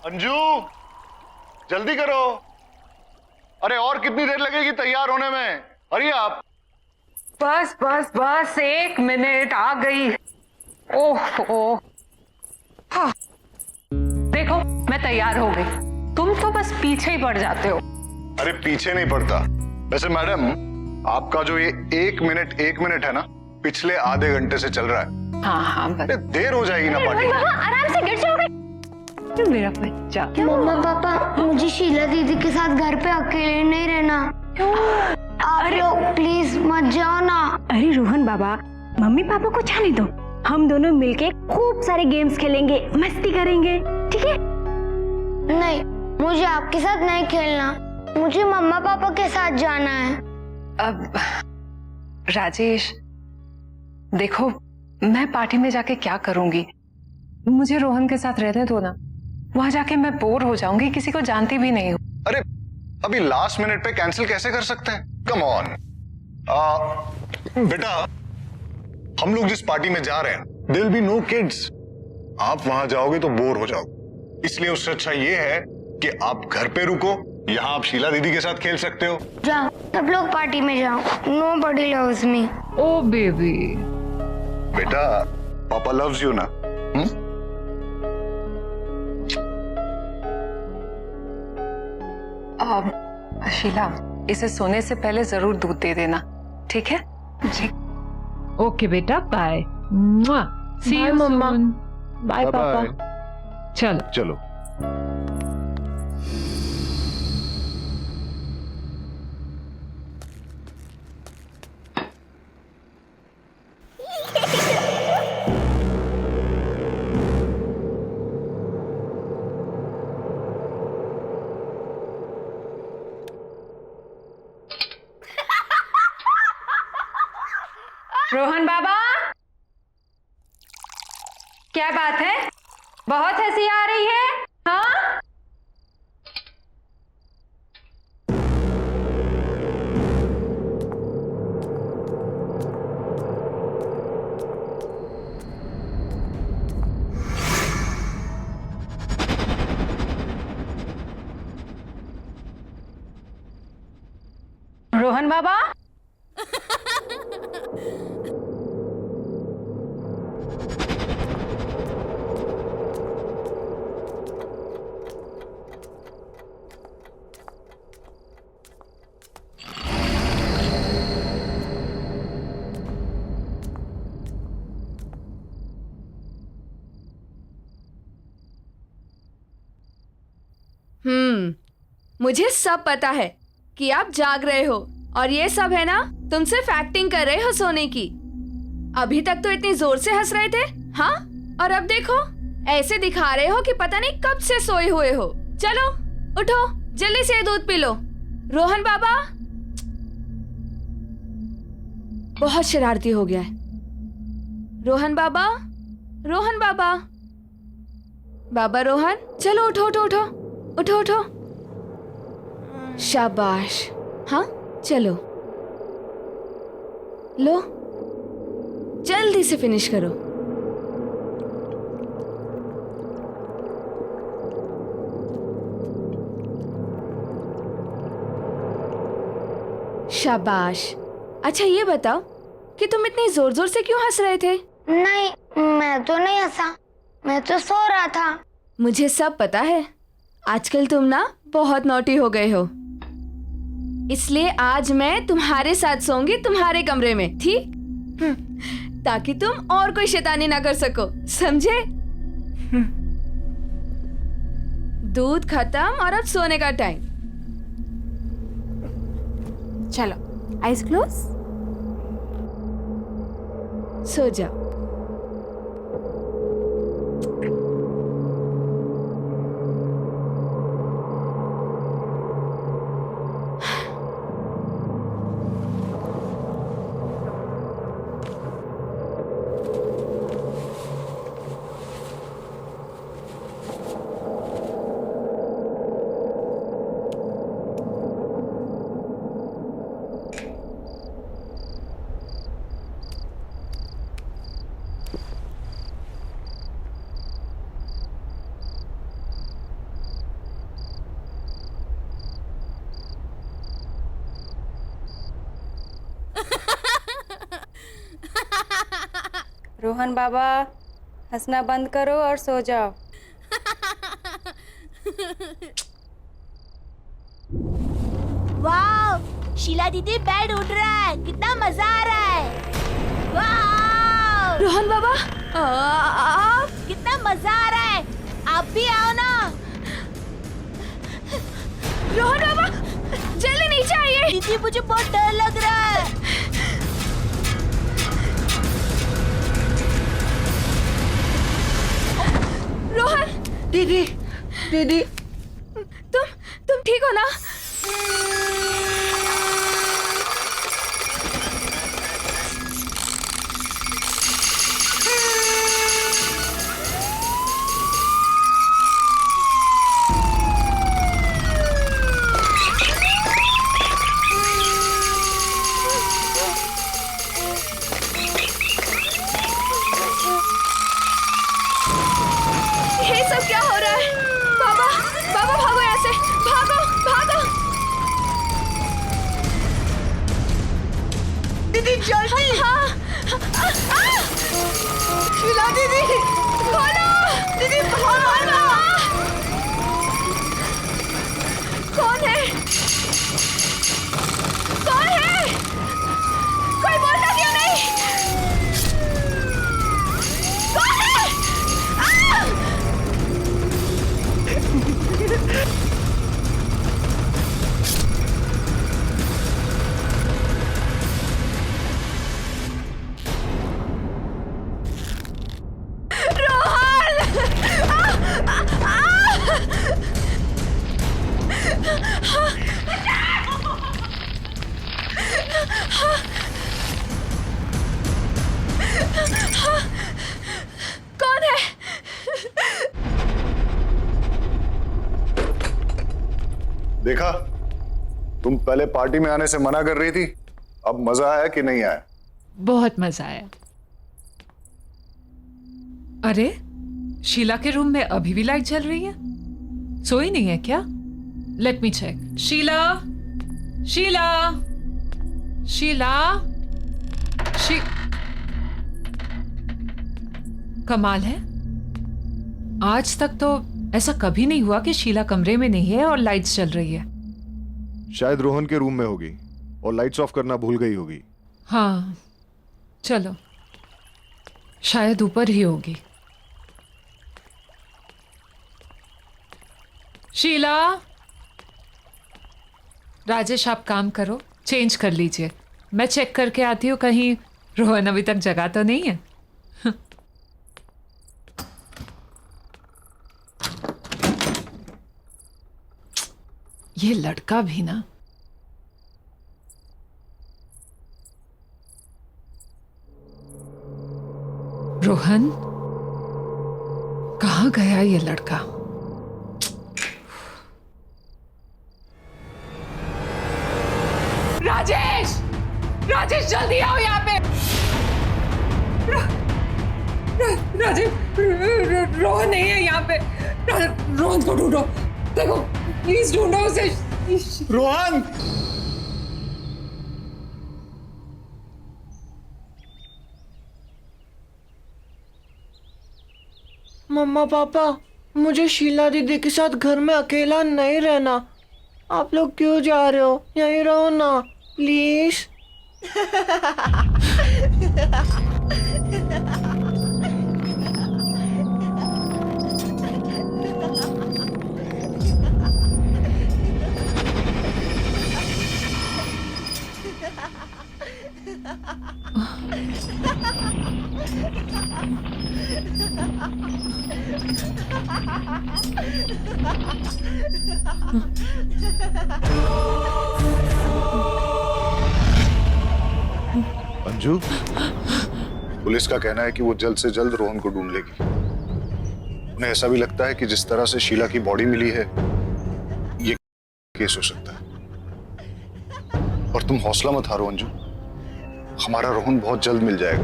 अंजू, जल्दी करो। अरे और कितनी देर लगेगी तैयार होने में? अरे आप। बस बस बस 1 मिनट, आ गई। ओह हाँ, देखो मैं तैयार हो गई। तुम तो बस पीछे ही पड़ जाते हो। अरे पीछे नहीं पड़ता। वैसे मैडम, आपका जो ये 1 मिनट है ना, पिछले आधे घंटे से चल रहा है। हाँ हाँ बस। देर हो जाएगी ना पार्टी। आराम से गिर जाओगे। मेरा बच्चा। मम्मा पापा, मुझे शीला दीदी के साथ घर पे अकेले नहीं रहना। आप लोग प्लीज मत जाओ ना। अरे रोहन बाबा, मम्मी पापा को जाने दो। हम दोनों मिलके खूब सारे गेम्स खेलेंगे, मस्ती करेंगे, ठीक है? नहीं, मुझे आपके साथ नहीं खेलना। मुझे मम्मा पापा के साथ जाना है। अब राजेश, देखो मैं पार्टी में जाके क्या करूंगी? मुझे रोहन के साथ रहने दो ना। वहां जाके मैं बोर हो जाऊंगी, किसी को जानती भी नहीं हूँ। अरे अभी लास्ट मिनट पे कैंसिल कैसे कर सकते हैं? Come on. बेटा, हम लोग जिस पार्टी में जा रहे हैं, there will be no kids. आप वहां जाओगे तो बोर हो जाओगे। इसलिए उससे अच्छा ये है कि आप घर पे रुको। यहाँ आप शीला दीदी के साथ खेल सकते हो। जाओ, सब लोग पार्टी में जाओ। Nobody loves me। ओ बेबी। बेटा, पापा लव्स यू ना। शीला, इसे सोने से पहले जरूर दूध दे देना, ठीक है? जी। ओके बेटा, bye. See you mamma. Soon. Bye papa. चलो चलो। रोहन बाबा, क्या बात है? बहुत हंसी आ रही है। हाँ, रोहन बाबा। मुझे सब पता है कि आप जाग रहे हो और ये सब है ना, तुम सिर्फ एक्टिंग कर रहे हो सोने की। अभी तक तो इतनी जोर से हंस रहे थे, हाँ? और अब देखो, ऐसे दिखा रहे हो कि पता नहीं कब से सोए हुए हो। चलो उठो, जल्दी से दूध पी लो। रोहन बाबा, बहुत शरारती हो गया है। रोहन बाबा, रोहन बाबा, बाबा रोहन, चलो उठो उठो उठो उठो उठो। शाबाश, हाँ चलो, लो जल्दी से फिनिश करो। शाबाश। अच्छा ये बताओ कि तुम इतनी जोर जोर से क्यों हंस रहे थे? नहीं, मैं तो नहीं हंसा, मैं तो सो रहा था। मुझे सब पता है, आजकल तुम ना बहुत नॉटी हो गए हो, इसलिए आज मैं तुम्हारे साथ सोऊंगी तुम्हारे कमरे में, ठीक? ताकि तुम और कोई शैतानी ना कर सको, समझे? दूध खत्म और अब सोने का टाइम। चलो, आइज क्लोज। सो जाओ। रोहन बाबा हंसना बंद करो और सो जाओ। वाह, शीला दीदी बेड उठ रहा है, कितना मजा आ रहा है। वाह, रोहन बाबा आप कितना मजा आ रहा है, आप भी आओ ना। रोहन बाबा जल्दी नीचे आइए। दीदी मुझे बहुत डर लग रहा है। रोहन दीदी दीदी तुम ठीक हो ना? ये सब क्या हो रहा है? बाबा बाबा भागो यहाँ से, भागो भागो। दीदी जल्दी। हाँ शीला दीदी खोलो। दीदी भागो। कौन है? कौन है? कोई बोलता क्यों नहीं? कौन है? कौन है? देखा, तुम पहले पार्टी में आने से मना कर रही थी, अब मजा आया कि नहीं आया? बहुत मजा आया। अरे शीला के रूम में अभी भी लाइट जल रही है, सोई नहीं है क्या? Let me check. Sheela Sheela Sheela कमाल है, आज तक तो ऐसा कभी नहीं हुआ कि शीला कमरे में नहीं है और लाइट्स चल रही है। शायद रोहन के रूम में होगी और लाइट्स ऑफ करना भूल गई होगी। हाँ चलो, शायद ऊपर ही होगी। शीला, राजेश आप काम करो, चेंज कर लीजिए, मैं चेक करके आती हूँ कहीं रोहन अभी तक जगा तो नहीं है। ये लड़का भी ना। रोहन, कहाँ गया ये लड़का? राजेश, राजेश जल्दी आओ यहाँ पे। राजेश, रोहन नहीं है यहाँ पे। रोहन को ढूंढो, देखो प्लीज ढूंढो उसे। रोहन! मम्मा पापा, मुझे शीला दीदी के साथ घर में अकेला नहीं रहना। आप लोग क्यों जा रहे हो? यहीं रहो ना प्लीज। अंजू, पुलिस का कहना है कि वो जल्द से जल्द रोहन को ढूंढ लेगी। उन्हें ऐसा भी लगता है कि जिस तरह से शीला की बॉडी मिली है, ये केस हो सकता है। और तुम हौसला मत हारो अंजू, हमारा रोहन बहुत जल्द मिल जाएगा।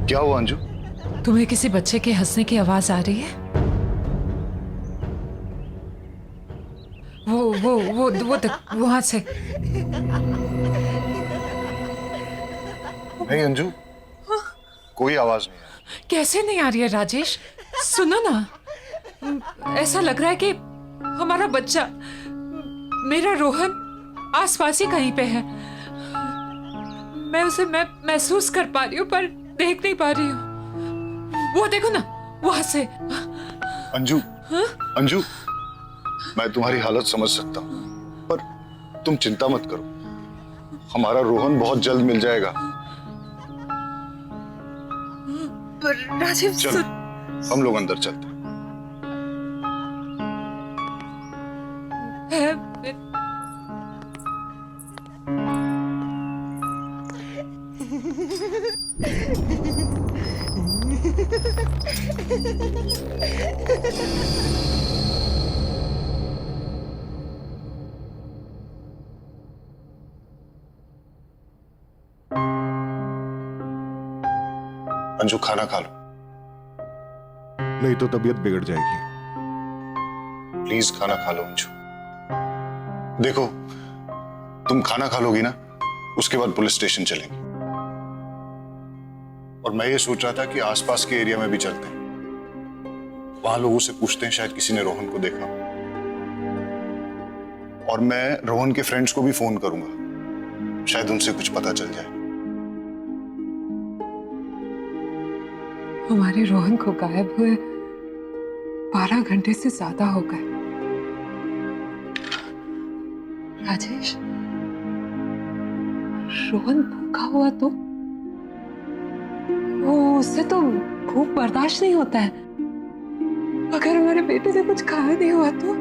क्या हुआ अंजू? तुम्हें किसी बच्चे के हंसने की आवाज आ रही है? वो वहां से। नहीं अंजू, कोई आवाज नहीं है। कैसे नहीं आ रही है राजेश? सुनो ना, ऐसा लग रहा है कि हमारा बच्चा, मेरा रोहन आसपास ही कहीं पे है। मैं उसे महसूस कर पा रही हूँ पर देख नहीं पा रही हूँ। वो देखो ना, वहां से। अंजू, अंजू, मैं तुम्हारी हालत समझ सकता हूँ, पर तुम चिंता मत करो, हमारा रोहन बहुत जल्द मिल जाएगा। राजीव, चलो, हम लोग अंदर चलते हैं। अंजू, खाना खा लो। नहीं तो तबीयत बिगड़ जाएगी। प्लीज खाना खा लो अंजू। देखो, तुम खाना खा लोगी ना, उसके बाद पुलिस स्टेशन चलेंगे। और मैं ये सोच रहा था कि आसपास के एरिया में भी चलते हैं, वहां लोगों से पूछते हैं, शायद किसी ने रोहन को देखा। और मैं रोहन के फ्रेंड्स को भी फोन करूंगा, शायद उनसे कुछ पता चल जाए। हमारे रोहन को गायब हुए 12 घंटे से ज्यादा हो गए। राजेश, रोहन भूखा हुआ तो उससे तो भूख बर्दाश्त नहीं होता है। अगर हमारे बेटे से कुछ खाया नहीं हुआ तो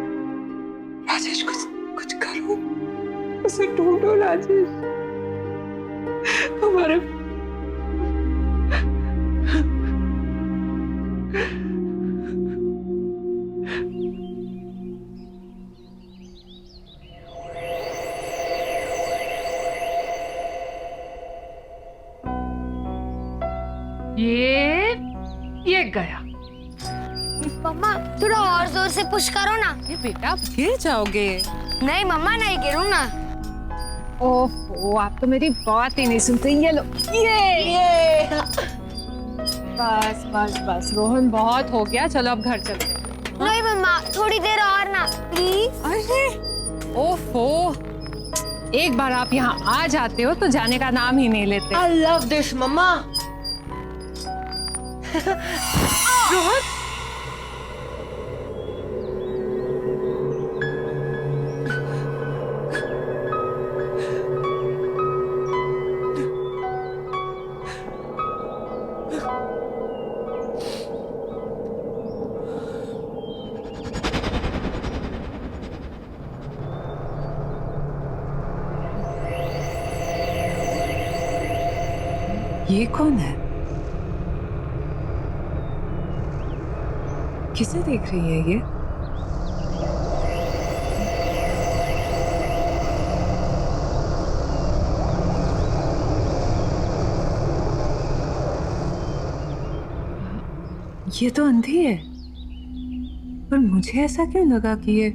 राजेश, कुछ करो, उसे ढूंढो राजेश। हमारे ये गया। मम्मा थोड़ा और जोर से पुश करो ना। ये बेटा, आप गिर जाओगे। नहीं मम्मा, नहीं गिरूँ ना। ओह, आप तो मेरी बात ही नहीं सुनते। ये लो, ये बस बस बस, रोहन बहुत हो गया, चलो अब घर चलते हैं। नहीं मम्मा, थोड़ी देर और ना प्लीज। अरे ओफो, एक बार आप यहाँ आ जाते हो तो जाने का नाम ही नहीं लेते। I love this, मम्मा। रोहन, ये कौन है? किसे देख रही है ये? ये तो अंधी है, पर मुझे ऐसा क्यों लगा कि ये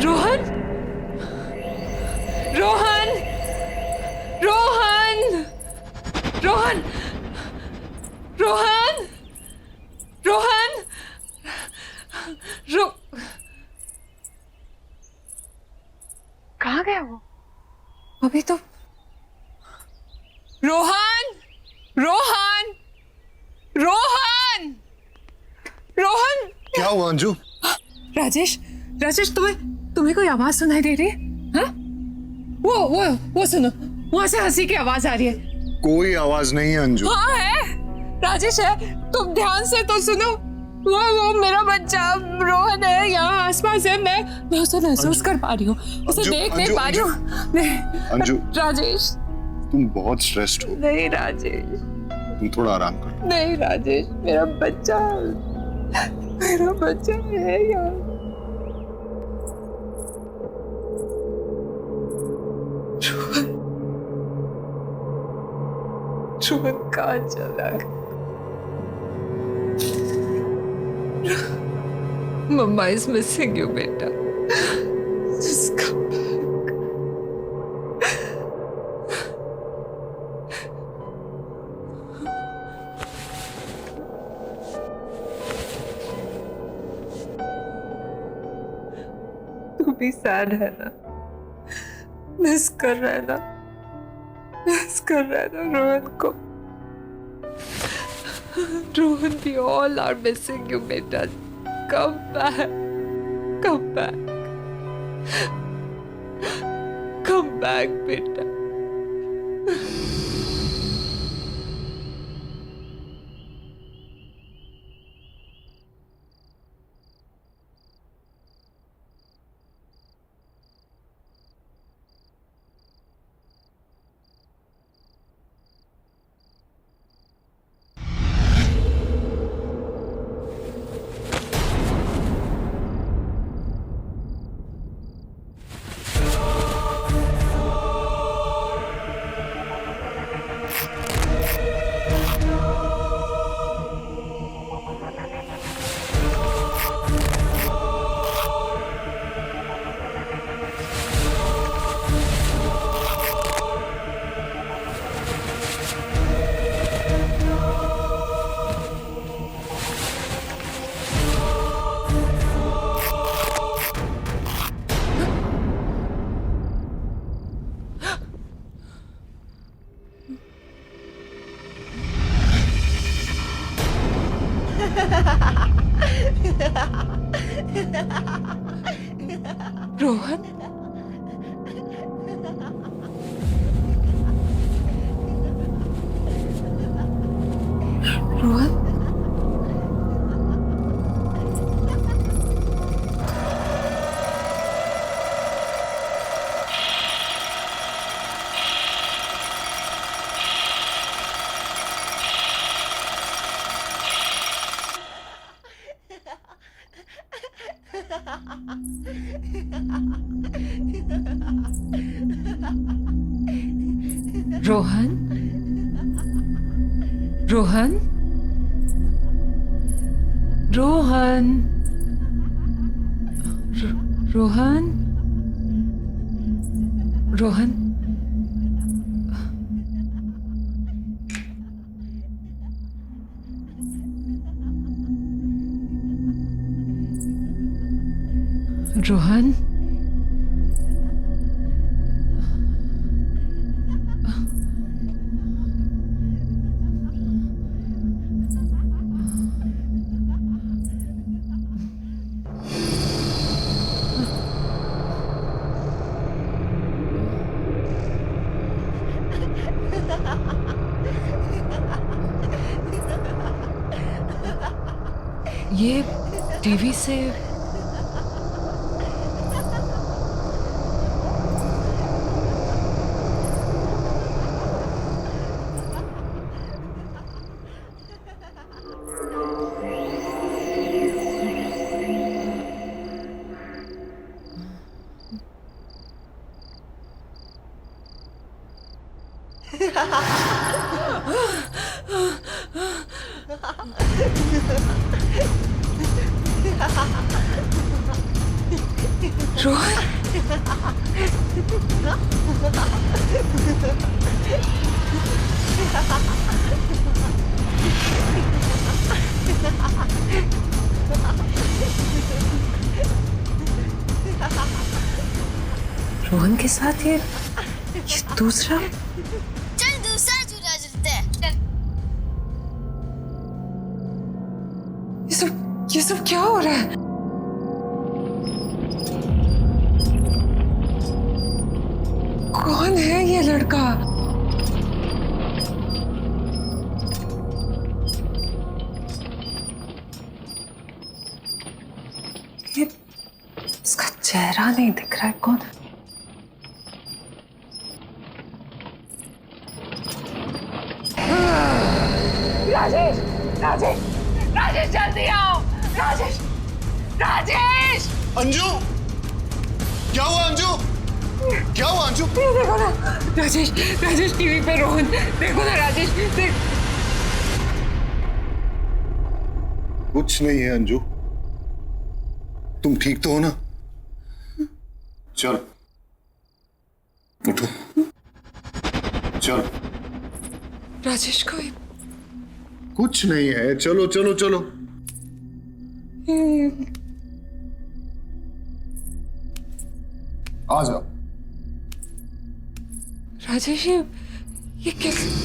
रोहन, रोहन, रोहन, रोहन, रोहन, रोहन, कहाँ गया वो? अभी तो रोहन, रोहन, रोहन, रोहन। क्या हुआ अंजू? राजेश, राजेश, तुम्हें कोई आवाज सुनाई दे रही है? हाँ? वो सुनो, वहां से हंसी की आवाज आ रही है। कोई आवाज नहीं है अंजू। हाँ है, राजेश है, तुम ध्यान से तो सुनो। वो मेरा बच्चा रोहन है, यहाँ आसपास है। मैं उसे महसूस कर पा रही हूँ, उसे देख नहीं पा रही हूँ। अंजू, राजेश, तुम बहुत स्ट्रेस्ड हो। नहीं राजेश, तुम थोड़ा आराम करो। नहीं राजेश, मेरा बच्चा है यहाँ। रोहन कहाँ चला गया? मम्मा इज मिसिंग यू बेटा। Just come back. तू भी सैड है ना? मिस कर रहा है ना? मिस कर रहा है ना रोहन को? Rohan, we all are missing you बेटा। Come back. Come back. Come back बेटा। रोहन, रोहन, रोहन, रोहन, रोहन, रोहन, रोहन, रोहन, ये टीवी से रोहन, रोहन के साथ ये दूसरा। चल दूसरा झूला झूलते हैं। ये सब क्या हो रहा है? कौन है ये लड़का? ये इसका चेहरा नहीं दिख रहा है। कौन? राजेश, राजेश, राजेश जल्दी आओ। राजेश, राजेश। अंजू, क्या हुआ अंजू? क्या हुआ अंजू? ये देखो ना राजेश, राजेश टीवी पे रोहन, देखो ना राजेश, देख। कुछ नहीं है अंजू, तुम ठीक तो हो ना? चल उठो, चल। राजेश को कुछ नहीं है, चलो चलो चलो। आ जाओ। राजेश ये कैसे?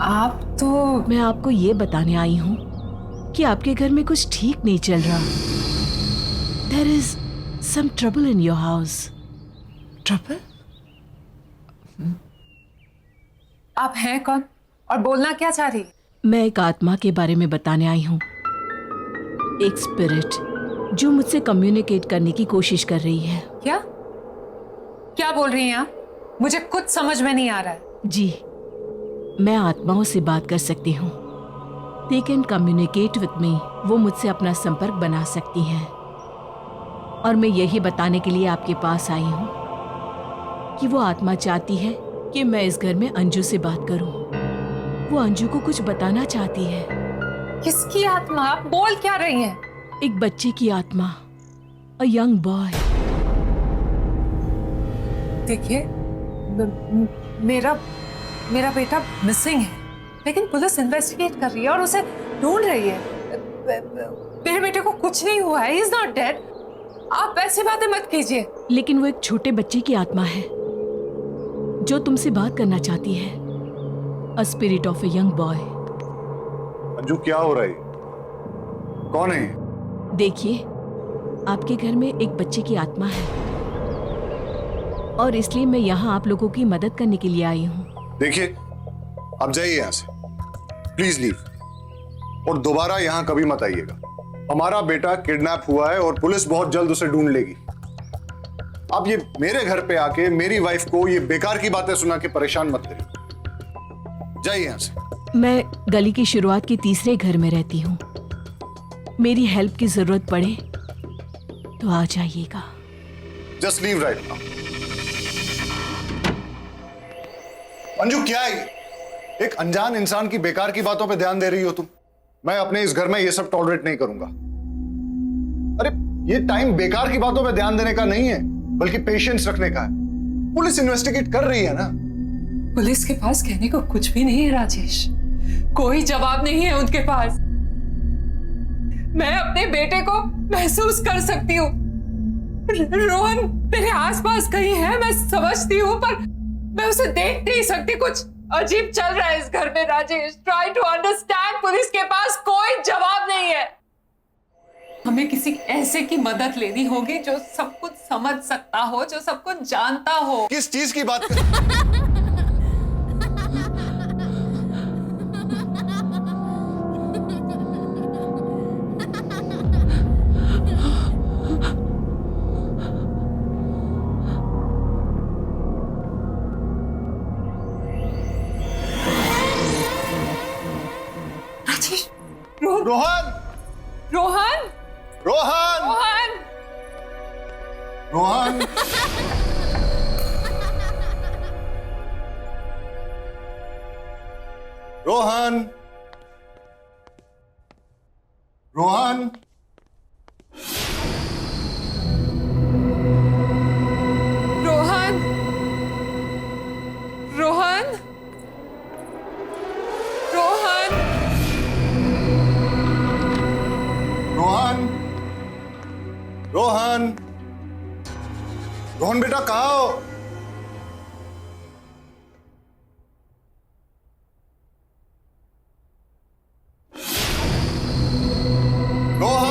आप तो मैं आपको ये बताने आई हूँ कि आपके घर में कुछ ठीक नहीं चल रहा। There is some trouble in your house. Trouble? आप हैं कौन और बोलना क्या चाह रही? मैं एक आत्मा के बारे में बताने आई हूँ, एक स्पिरिट जो मुझसे कम्युनिकेट करने की कोशिश कर रही है। क्या क्या बोल रही हैं आप? मुझे कुछ समझ में नहीं आ रहा है। जी, मैं आत्माओं से बात कर सकती हूँ। They can communicate with me. वो मुझसे अपना संपर्क बना सकती हैं। और मैं यही बताने के लिए आपके पास आई हूँ कि वो आत्मा चाहती है कि मैं इस घर में अंजू से बात करूँ। वो अंजू को कुछ बताना चाहती है। किसकी आत्मा? आप बोल क्या रही हैं? एक बच्चे की आत्मा, अ यंग बॉय। देखिए, मेरा बेटा मिसिंग है, लेकिन पुलिस इन्वेस्टिगेट कर रही है और उसे ढूंढ रही है। मेरे बेटे को कुछ नहीं हुआ है, ही इज नॉट डेड। आप ऐसी बातें मत कीजिए। लेकिन वो एक छोटे बच्चे की आत्मा है जो तुमसे बात करना चाहती है। A spirit of a young boy. Anju क्या हो रहा है? कौन है? देखिए, आपके घर में एक बच्चे की आत्मा है और इसलिए मैं यहाँ आप लोगों की मदद करने के लिए आई हूँ। देखिए, आप जाइए यहां से, प्लीज लीव, और दोबारा यहां कभी मत आइएगा। हमारा बेटा किडनैप हुआ है और पुलिस बहुत जल्द उसे ढूंढ लेगी। आप ये मेरे घर पे आके मेरी वाइफ को ये बेकार की बातें सुना के परेशान मत करिए। जाइए यहां से। मैं गली की शुरुआत के तीसरे घर में रहती हूँ। मेरी हेल्प की जरूरत पड़े तो आ जाइएगा। Just leave right now. Anju क्या है? एक अनजान इंसान की बेकार की बातों पे ध्यान दे रही हो तुम। मैं अपने इस घर में ये सब टॉलरेट नहीं करूंगा। अरे ये टाइम बेकार की बातों पे ध्यान देने का नहीं है, बल्कि पेशेंस रखने का है। पुलिस इन्वेस्टिगेट कर रही है ना। पुलिस के पास कहने को कुछ भी नहीं है राजेश, कोई जवाब नहीं है उनके पास। मैं अपने बेटे को महसूस कर सकती हूँ। रोहन मेरे आसपास कहीं है, मैं समझती हूँ, पर मैं उसे देख नहीं सकती। कुछ अजीब चल रहा है इस घर में Rajesh. Try to understand. Police के पास कोई जवाब नहीं है। हमें किसी ऐसे की मदद लेनी होगी जो सब कुछ समझ सकता हो, जो सब कुछ जानता हो। किस चीज की बात कर? रोहन! रोहन! रोहन! रोहन! रोहन! रोहन! रोहन! रोहन! रोहन! रोहन! रोहन! रोहन! रोहन बेटा कहाँ हो? रोहन!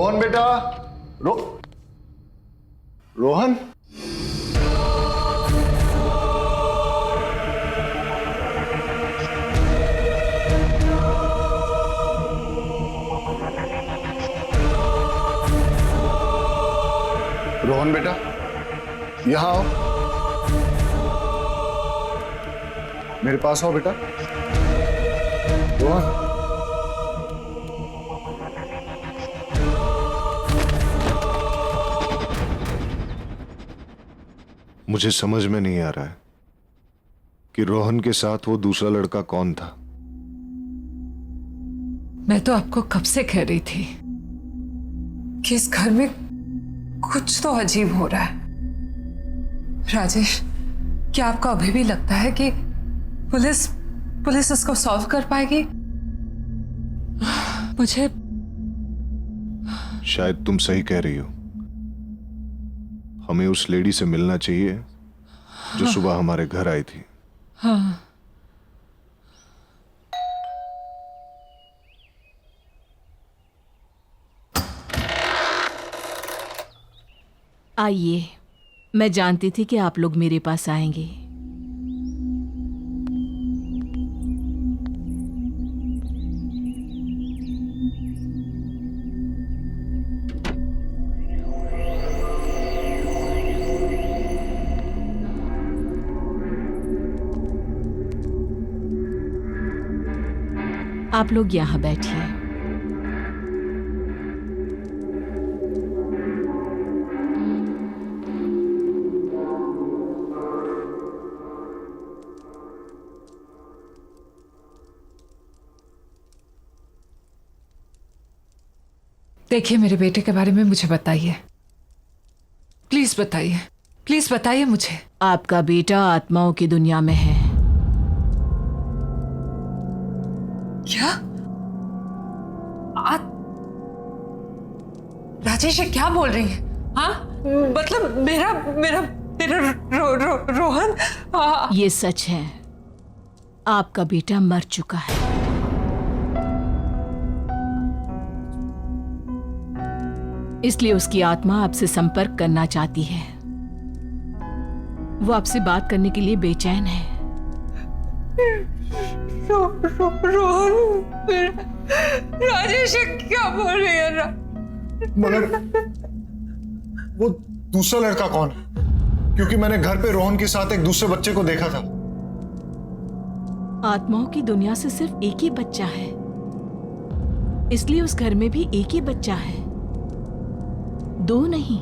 रोहन बेटा, रोहन। रोहन बेटा, यहां आओ, मेरे पास आओ बेटा। रोहन, मुझे समझ में नहीं आ रहा है कि रोहन के साथ वो दूसरा लड़का कौन था। मैं तो आपको कब से कह रही थी कि इस घर में कुछ तो अजीब हो रहा है। राजेश, क्या आपको अभी भी लगता है कि पुलिस इसको सॉल्व कर पाएगी? मुझे शायद तुम सही कह रही हो। हमें उस लेडी से मिलना चाहिए जो सुबह हमारे घर आई थी। हाँ। आइए, मैं जानती थी कि आप लोग मेरे पास आएंगे। आप लोग यहाँ बैठिए। देखिए, मेरे बेटे के बारे में मुझे बताइए, प्लीज बताइए, प्लीज बताइए मुझे। आपका बेटा आत्माओं की दुनिया में है। क्या? राजेश, ये क्या बोल रही है? हाँ, मतलब मेरा मेरा मेरा रोहन। ये सच है, आपका बेटा मर चुका है। इसलिए उसकी आत्मा आपसे संपर्क करना चाहती है। वो आपसे बात करने के लिए बेचैन है। रोहन, राजेश क्या बोल रही है? मगर वो दूसरा लड़का कौन है? क्योंकि मैंने घर पे रोहन के साथ एक दूसरे बच्चे को देखा था। आत्माओं की दुनिया से सिर्फ एक ही बच्चा है, इसलिए उस घर में भी एक ही बच्चा है, दो नहीं।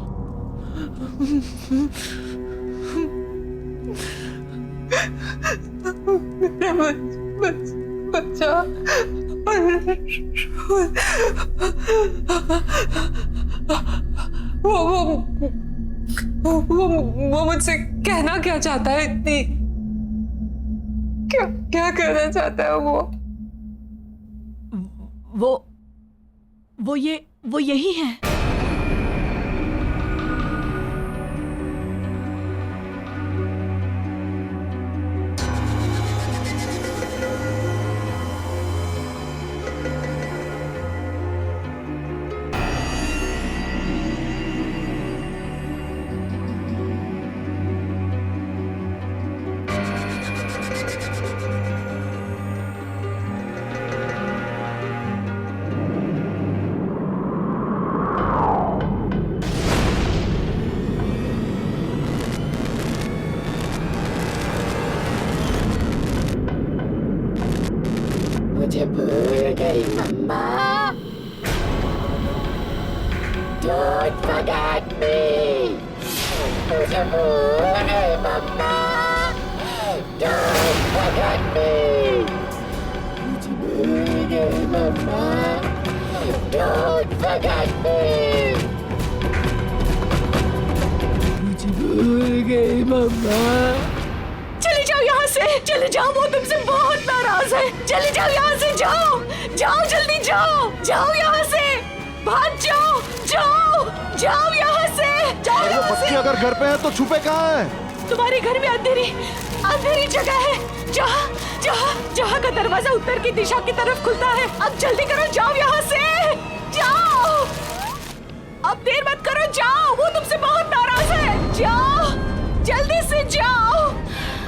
मेरा बच्चा वो मुझसे कहना क्या चाहता है? इतनी क्या कहना चाहता है वो यही है। मुझे भूल गई मम्मा। Don't forget me. मुझे भूल गई मम्मा। Don't forget me. मुझे भूल गई मम्मा। Don't forget me. मुझे भूल गई मम्मा। चले जाओ यहाँ से, चले जाओ, वो तुमसे बहुत नाराज है। चले जाओ यहाँ से, जाओ जाओ, जल्दी जाओ, जाओ यहाँ से, भाग जाओ, जाओ जाओ यहाँ से, जाओ यहाँ से। बच्चे अगर घर पे हैं तो छुपे कहाँ हैं? तुम्हारे घर में अंधेरी जगह है, जहाँ का दरवाजा उत्तर की दिशा की तरफ खुलता है। अब जल्दी करो, जाओ यहाँ से, जाओ। अब देर मत करो, जाओ, वो तुमसे बहुत नाराज है। जाओ, जल्दी से जाओ,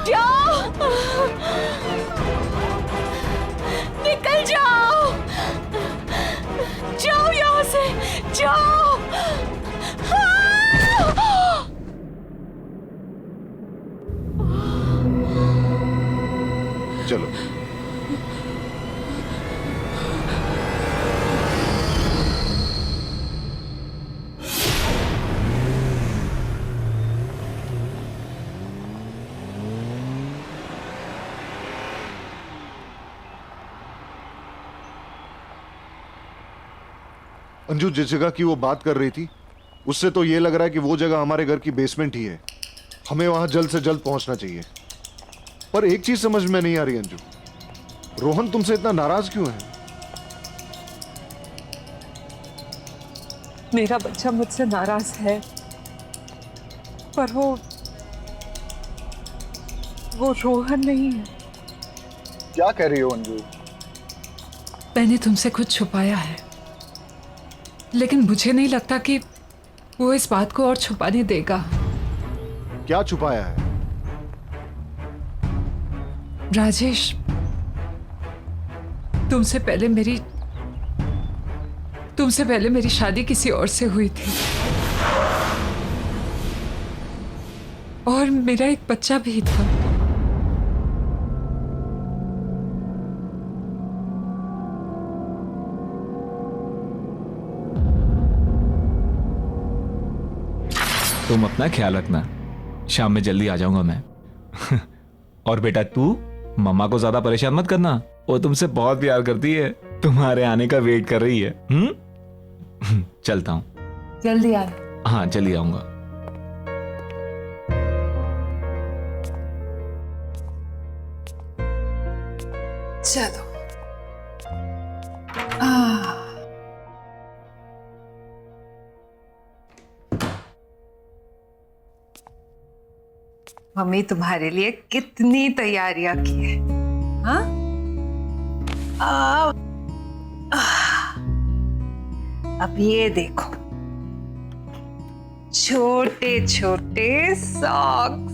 जाओ, निकल जाओ, जाओ यहाँ से, जाओ। चलो। अंजू, जिस जगह की वो बात कर रही थी उससे तो ये लग रहा है कि वो जगह हमारे घर की बेसमेंट ही है। हमें वहां जल्द से जल्द पहुंचना चाहिए। पर एक चीज समझ में नहीं आ रही अंजू, रोहन तुमसे इतना नाराज क्यों है? मेरा बच्चा मुझसे नाराज है, पर वो रोहन नहीं है। क्या कह रही हो अंजू? मैंने तुमसे कुछ छुपाया है, लेकिन मुझे नहीं लगता कि वो इस बात को और छुपाने देगा। क्या छुपाया है? राजेश, तुमसे पहले मेरी शादी किसी और से हुई थी, और मेरा एक बच्चा भी था। तुम अपना ख्याल रखना, शाम में जल्दी आ जाऊंगा मैं। और बेटा, तू मम्मा को ज्यादा परेशान मत करना, वो तुमसे बहुत प्यार करती है, तुम्हारे आने का वेट कर रही है। चलता हूँ। जल्दी आ। हाँ, जल्दी आऊंगा। चलो। मम्मी तुम्हारे लिए कितनी तैयारियां की है। हाँ? अब ये देखो, छोटे छोटे सॉक्स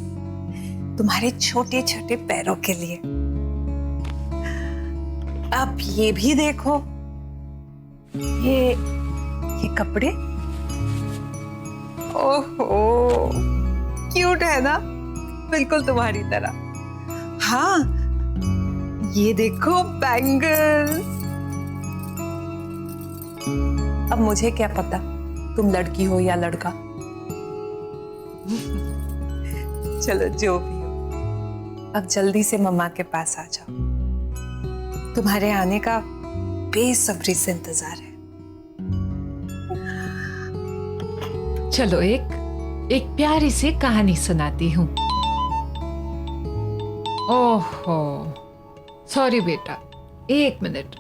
तुम्हारे छोटे छोटे पैरों के लिए। अब ये भी देखो, ये कपड़े। ओहो, क्यूट है ना, बिल्कुल तुम्हारी तरह। हाँ, ये देखो बैंगल्स। अब मुझे क्या पता तुम लड़की हो या लड़का। चलो, जो भी हो, अब जल्दी से मम्मा के पास आ जाओ। तुम्हारे आने का बेसब्री से इंतजार है। चलो, एक प्यारी सी कहानी सुनाती हूँ। ओहो, सॉरी बेटा, एक मिनट।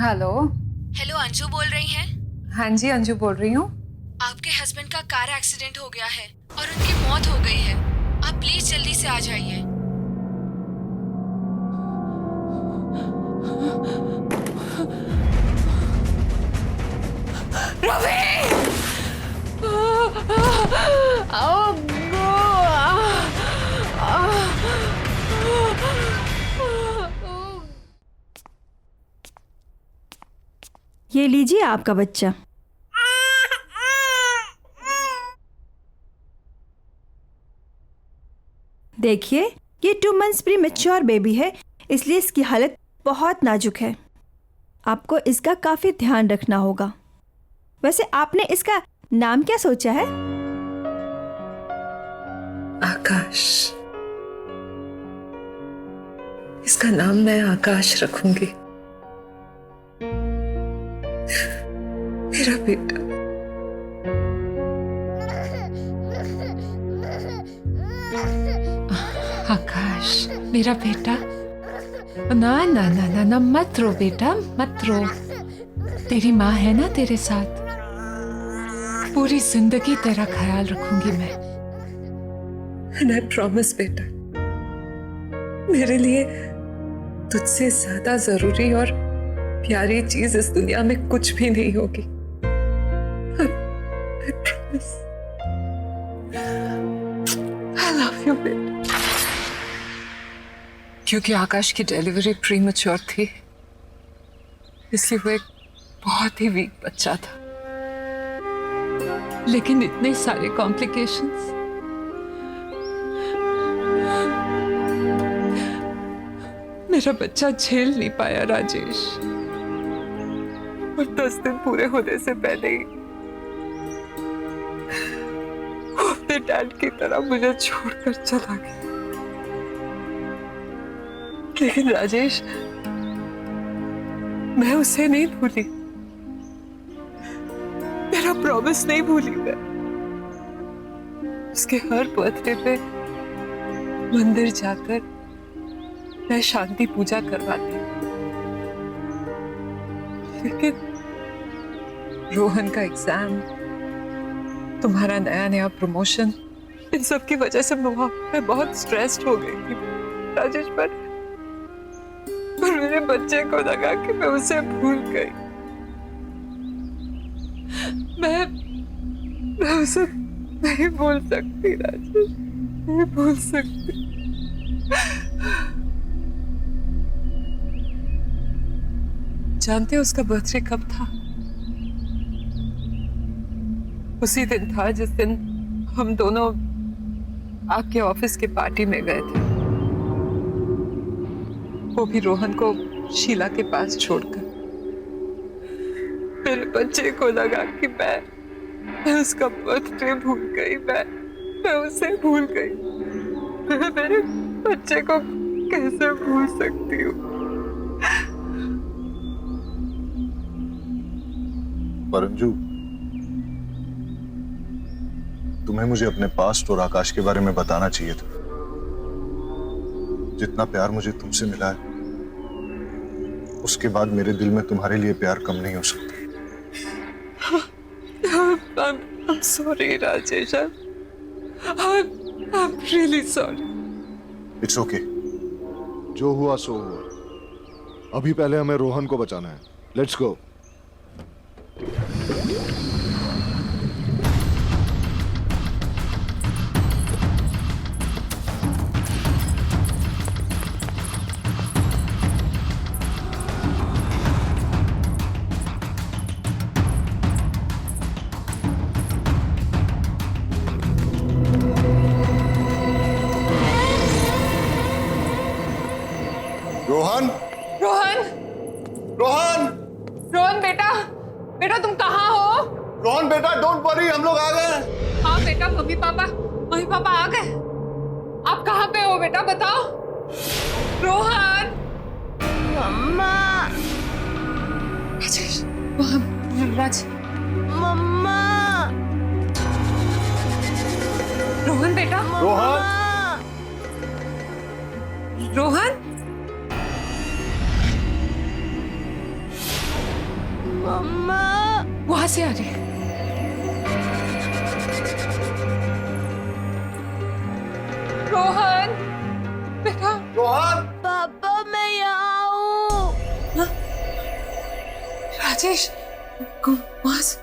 हेलो। हेलो, अंजू बोल रही हैं? हाँ जी, अंजू बोल रही हूँ। आपके हस्बैंड का कार एक्सीडेंट हो गया है और उनकी मौत हो गई है। आप प्लीज जल्दी से आ जाइए। ये लीजिए आपका बच्चा। देखिए, ये 2 months प्रीमैच्योर बेबी है, इसलिए इसकी हालत बहुत नाजुक है। आपको इसका काफी ध्यान रखना होगा। वैसे आपने इसका नाम क्या सोचा है? आकाश। इसका नाम मैं आकाश रखूंगी। मेरा बेटा। आकाश, मेरा बेटा। ना ना ना ना ना, मत रो बेटा, मत रो। तेरी माँ है ना तेरे साथ, पूरी जिंदगी तेरा ख्याल रखूंगी मैं। And I promise, बेटा, मेरे लिए तुझसे ज्यादा जरूरी और प्यारी चीज इस दुनिया में कुछ भी नहीं होगी। I promise. I love you, baby. क्योंकि आकाश की डिलीवरी प्रीमैच्योर थी, इसलिए वो एक बहुत ही वीक बच्चा था। लेकिन इतने सारे कॉम्प्लिकेशंस, मेरा बच्चा झेल नहीं पाया राजेश। और 10 दिन पूरे होने से पहले ही वो अपने डैड की तरह मुझे छोड़कर चला गया। लेकिन राजेश, मैं उसे नहीं भूली, मेरा प्रॉमिस नहीं भूली। मैं उसके हर बर्थडे पे मंदिर जाकर मैं शांति पूजा करवाती। लेकिन रोहन का एग्जाम, तुम्हारा नया नया प्रमोशन, इन सब की वजह से मैं बहुत स्ट्रेस्ड हो गई थी राजेश। पर मेरे बच्चे को लगा कि मैं उसे भूल गई। मैं उसे नहीं भूल सकती राजेश, नहीं भूल सकती। जानते हो उसका बर्थडे कब था? उसी दिन था जिस दिन हम दोनों आपके ऑफिस की पार्टी में गए थे, वो भी रोहन को शीला के पास छोड़कर। मेरे बच्चे को लगा कि मैं उसका बर्थडे भूल गई, मैं उसे भूल गई। मैं मेरे बच्चे को कैसे भूल सकती हूँ? पर अंजू, तुम्हें मुझे अपने पास्ट और आकाश के बारे में बताना चाहिए था। जितना प्यार मुझे तुमसे मिला है, उसके बाद मेरे दिल में तुम्हारे लिए प्यार कम नहीं हो सकता। I'm sorry, Rajesh. I'm really sorry. It's okay. जो हुआ सो हुआ। अभी पहले हमें रोहन को बचाना है। Let's go. रोहन, रोहन, रोहन, रोहन बेटा, बेटा तुम कहाँ हो? रोहन बेटा, डोंट वरी, हम लोग आ गए। हाँ बेटा, मम्मी पापा आ गए। आप कहाँ पे हो बेटा, बताओ। रोहन, मम्मा, राजेश, राज, मम्मा, रोहन बेटा, रोहन, रोहन, मम्मा, वहां से आ रही है। रोहन बेटा, रोहन, पापा मैं यहाँ हूँ। राजेश, वहां से।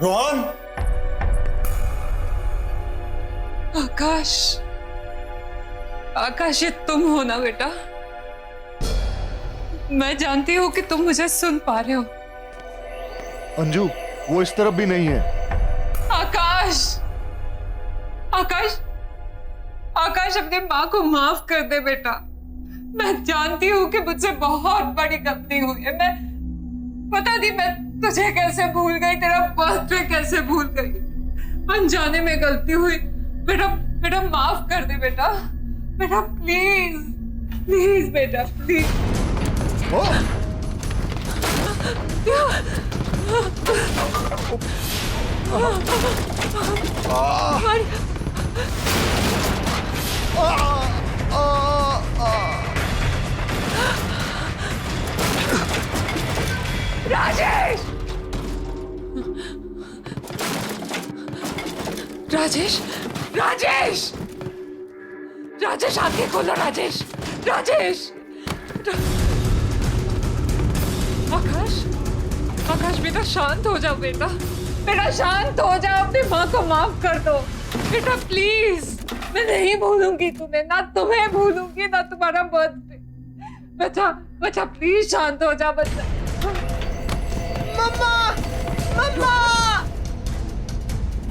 रोहन, आकाश, आकाश, ये तुम हो ना बेटा? मैं जानती हूँ कि तुम मुझे सुन पा रहे हो। अंजू, वो इस तरफ भी नहीं है। आकाश, आकाश, आकाश, अपनी माँ को माफ कर दे बेटा। मैं जानती हूँ कि मुझसे बहुत बड़ी गलती हुई है। मैं पता नहीं मैं तुझे कैसे भूल गई, तेरा बर्थडे कैसे भूल गई। अनजाने में गलती हुई बेटा, बेटा माफ कर दे बेटा, बेटा प्लीज, प्लीज बेटा, प्लीज। राजेश, राजेश, राजेश, राजेश, आंखें खोलो राजेश। राजेश! आकाश, आकाश बेटा शांत हो जाओ बेटा, बेटा शांत हो जाओ, अपनी माँ को माफ कर दो बेटा प्लीज। मैं नहीं भूलूंगी तुम्हें, ना तुम्हें भूलूंगी ना तुम्हारा बर्थडे। बच्चा बच्चा प्लीज शांत हो जा बच्चा। मम्मा, मम्मा,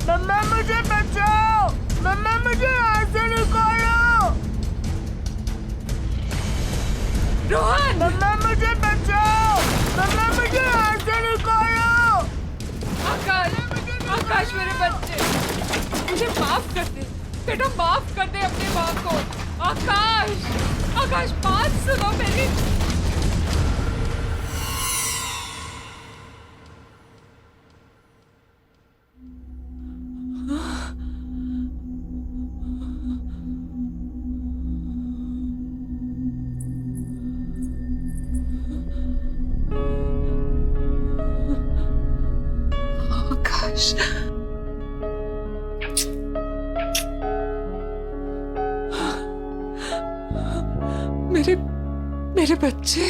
मम्मा मुझे बचाओ, मम्मा मुझे यहाँ से निकालो। रोहन! मम्मा मुझे बचाओ, मम्मा मुझे यहाँ से निकालो। आकाश, आकाश मेरे बच्चे, मुझे माफ कर दे बेटा, माफ कर दे अपनी माँ को। आकाश, आकाश बात सुनो मेरी। आकाश, मेरे बच्चे।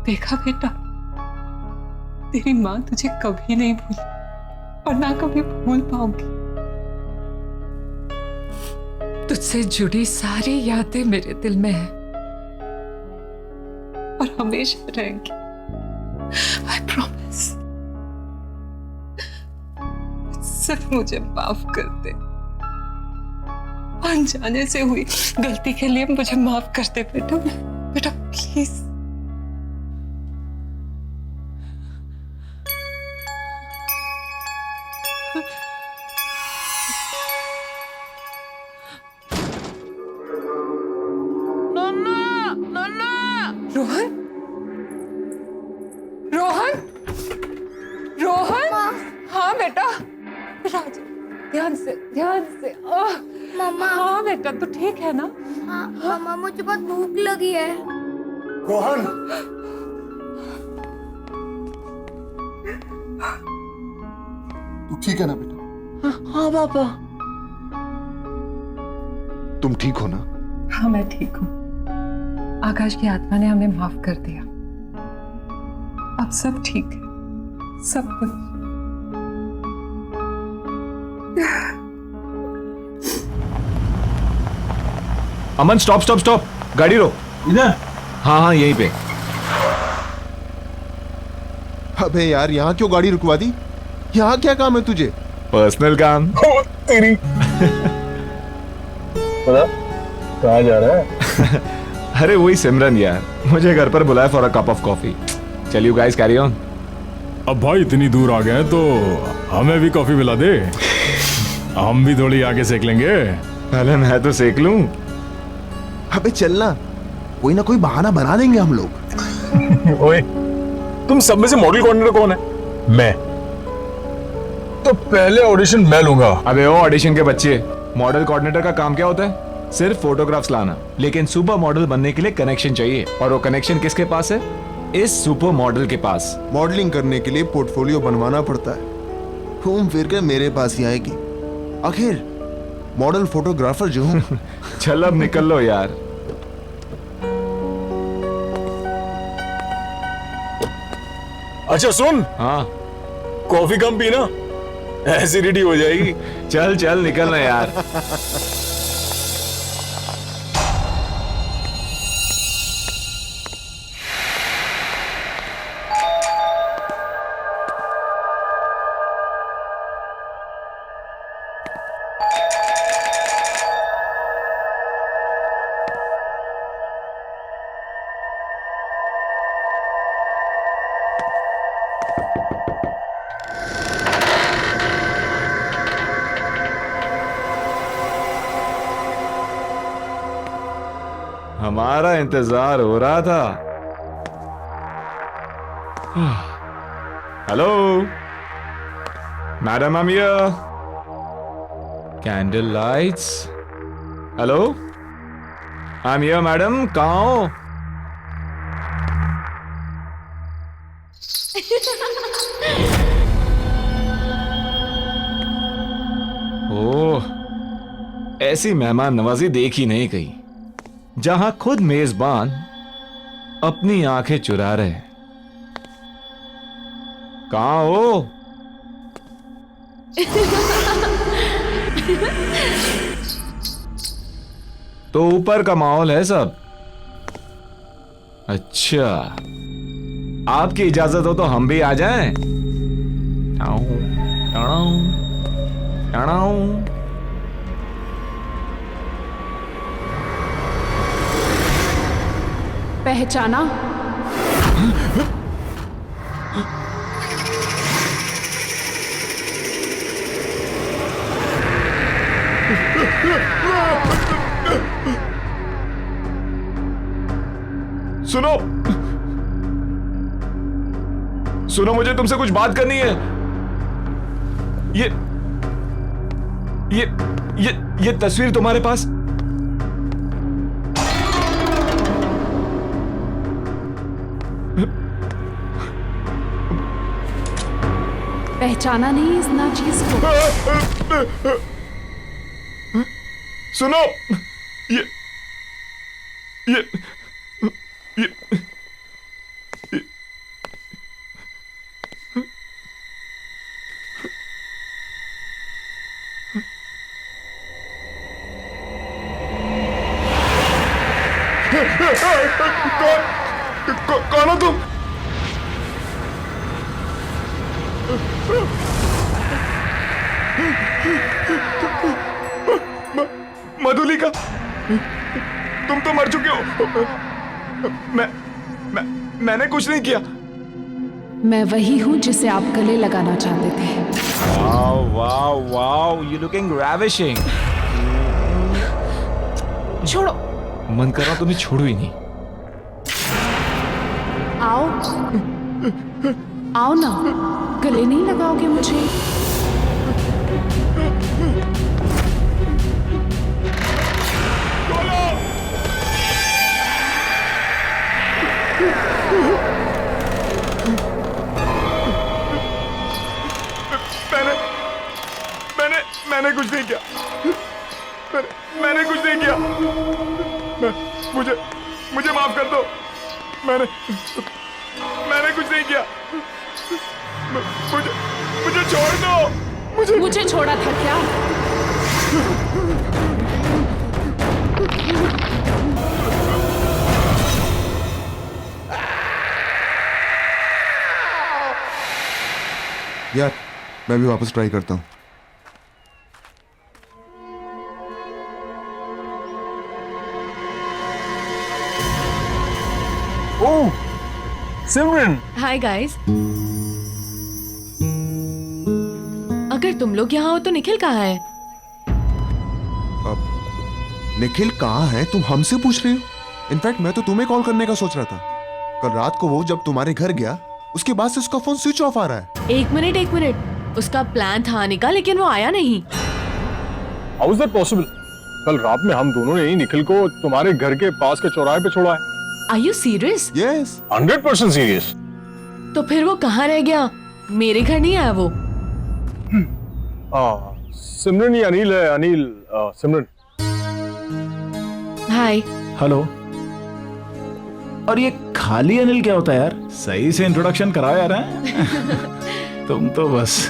देखा बेटा, तेरी माँ तुझे कभी नहीं भूली और ना कभी भूल पाऊंगी। तुझसे जुड़ी सारी यादें मेरे दिल में है और हमेशा रहेंगी। I promise। सिर्फ मुझे माफ कर दे, अनजाने से हुई गलती के लिए मुझे माफ कर दे बेटा, बेटा प्लीज। मम्मा, मम्मा। रोहन, रोहन, रोहन! हाँ बेटा, राज ध्यान से, ध्यान से। मम्मा। हाँ बेटा, तू ठीक है ना? हाँ मम्मा, मुझे बहुत भूख लगी है। रोहन, तू ठीक है ना बेटा? हाँ पापा। तुम ठीक हो ना? हाँ मैं ठीक हूँ। आकाश की आत्मा ने हमें माफ कर दिया, अब सब ठीक है, सब कुछ। अमन स्टॉप स्टॉप स्टॉप, गाड़ी रोक। इधर? हाँ हाँ यहीं पे। अबे यार, यहाँ क्यों गाड़ी रुकवा दी? यहाँ क्या काम है तुझे? पर्सनल काम। तेरी पता कहाँ जा रहा है? अरे वही सिमरन यार, मुझे घर पर बुलाया for a cup of coffee. चल यू गाइस कैरी ऑन। अब भाई इतनी दूर आ गए हैं तो हमें भी कॉफी मिला दे, हम भी थोड़ी आगे सेक लेंगे। पहले मैं तो सेक लूं। अबे चलना, कोई ना कोई बहाना बना देंगे हम लोग। ओए, तुम सब में से मॉडल कोऑर्डिनेटर कौन है? मैं। तो पहले ऑडिशन मैं लूंगा। अबे ओ ऑडिशन के बच्चे, मॉडल कोऑर्डिनेटर का काम क्या होता है? सिर्फ फोटोग्राफ्स लाना। लेकिन सुपर मॉडल बनने के लिए कनेक्शन चाहिए, और वो कनेक्शन किसके पास है? इस सुपर मॉडल के पास। मॉडलिंग करने के लिए पोर्टफोलियो बनवाना पड़ता है, घूम फिर कर मेरे पास ही आएगी। आखिर मॉडल फोटोग्राफर जो हूँ। चल अब निकल लो यार। अच्छा सुन, हाँ कॉफी कम पीना, एसिडिटी हो जाएगी। चल चल निकलना यार। हमारा इंतजार हो रहा था। Hello madam, I am here. Candle lights. Hello, I am here madam, कहाँ हो? ओह ऐसी मेहमान नवाजी देखी नहीं कहीं, जहां खुद मेजबान अपनी आंखें चुरा रहे। कहां हो? तो ऊपर का माहौल है सब। अच्छा, आपकी इजाजत हो तो हम भी आ जाएं? Tau, tau, tau. पहचाना? सुनो, सुनो, मुझे तुमसे कुछ बात करनी है। ये तस्वीर तुम्हारे पास? पहचाना नहीं इस नाचीज को? सुनो, ये कौन हो तुम? मधुलिका, तुम तो मर चुके हो। मैंने कुछ नहीं किया। मैं वही हूं जिसे आप गले लगाना चाहते थे। Wow wow wow, you looking ravishing। छोड़ो। मन कर रहा तुम्हें छोड़ू ही नहीं। आओ, आओ ना, गले नहीं लगाओगे मुझे? मैंने कुछ नहीं किया। मैंने कुछ नहीं किया। मुझे माफ कर दो। मैंने कुछ नहीं किया। मुझे छोड़ दो। मुझे छोड़ा था क्या? यार, मैं भी वापस ट्राई करता हूँ। ओह, सिमरन। Hi guys. अगर तुम लोग यहाँ हो तो निखिल कहाँ है? निखिल कहाँ है तुम हमसे पूछ रही हो? इनफैक्ट मैं तो तुम्हें कॉल करने का सोच रहा था। कल रात को वो जब तुम्हारे घर गया, उसके बाद से उसका फोन स्विच ऑफ आ रहा है। एक मिनट, उसका प्लान था आने का, लेकिन वो आया नहीं। How is that possible? कल रात में हम दोनों ने ही निखिल को तुम्हारे घर के पास के चौराहे पे छोड़ा है। Are you serious? Yes. 100% serious. तो फिर वो कहाँ रह गया? मेरे घर नहीं आया वो? सिमरन, ये अनिल है। अनिल, सिमरन। हाय। हेलो। और ये खाली अनिल क्या होता है यार? सही से इंट्रोडक्शन कराओ यार। तुम तो बस।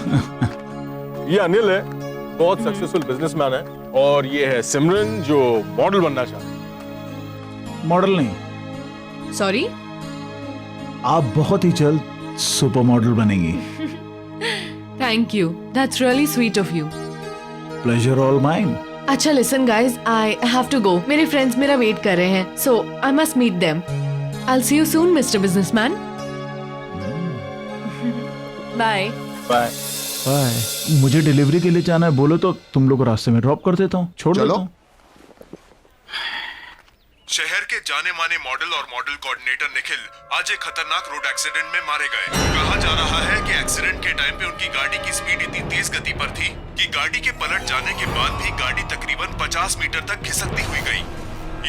ये अनिल है, बहुत सक्सेसफुल बिजनेसमैन है, और ये है सिमरन जो मॉडल बनना चाहता है। मॉडल नहीं, सॉरी, आप बहुत ही जल्द सुपर मॉडल बनेंगी। Thank you, that's really sweet of you. Pleasure all mine. अच्छा listen guys, I have to go. मेरे फ्रेंड्स मेरा वेट कर रहे हैं, so I must meet them. I will see you soon mister businessman. Bye bye bye. मुझे delivery के लिए जाना है, बोलो तो तुम लोग रास्ते में ड्रॉप कर देता हूँ, छोड़ देता हूँ। शहर के जाने माने मॉडल और मॉडल कोऑर्डिनेटर निखिल आज एक खतरनाक रोड एक्सीडेंट में मारे गए। कहा जा रहा है कि एक्सीडेंट के टाइम पे उनकी गाड़ी की स्पीड इतनी तेज गति पर थी कि गाड़ी के पलट जाने के बाद भी गाड़ी तकरीबन 50 मीटर तक खिसकती हुई गई।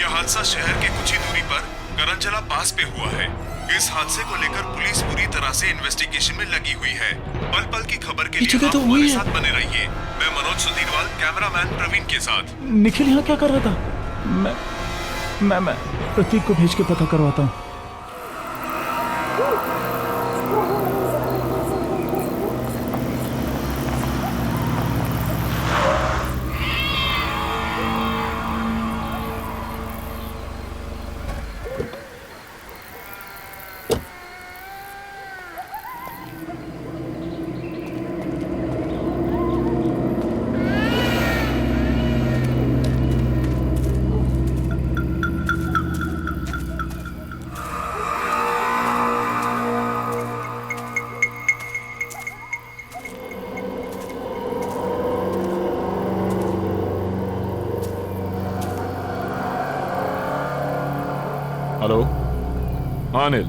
यह हादसा शहर के कुछ ही दूरी पर करंजला पास पे हुआ है। इस हादसे को लेकर पुलिस पूरी तरह से इन्वेस्टिगेशन में लगी हुई है। पल पल की खबर के लिए आप हमारे साथ बने रहिए। मैं मनोज सुधीरवाल, कैमरामैन प्रवीण के साथ। निखिल यहाँ क्या कर रहा था? मैं प्रतीक को भेज के पता करवाता हूँ। हेलो, हाँ अनिल,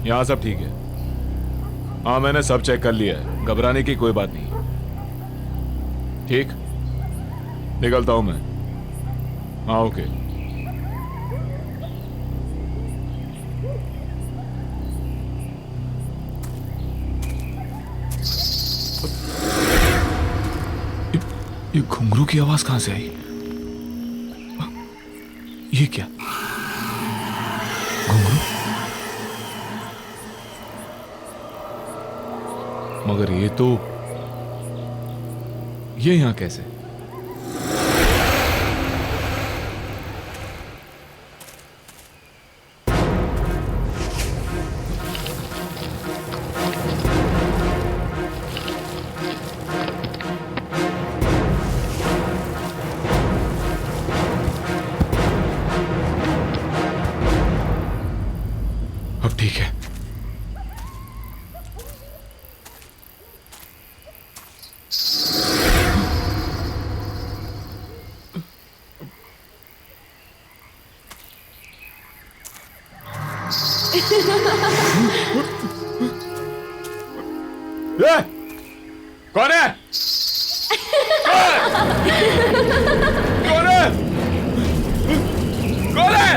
यहाँ सब ठीक है। हाँ मैंने सब चेक कर लिया है, घबराने की कोई बात नहीं। ठीक, निकलता हूं मैं। हाँ ओके। ये घुंघरू की आवाज कहां से आई? ये क्या घुंघरू? मगर ये यहां कैसे? अब ठीक है। कौन है? कौन है? कौन है?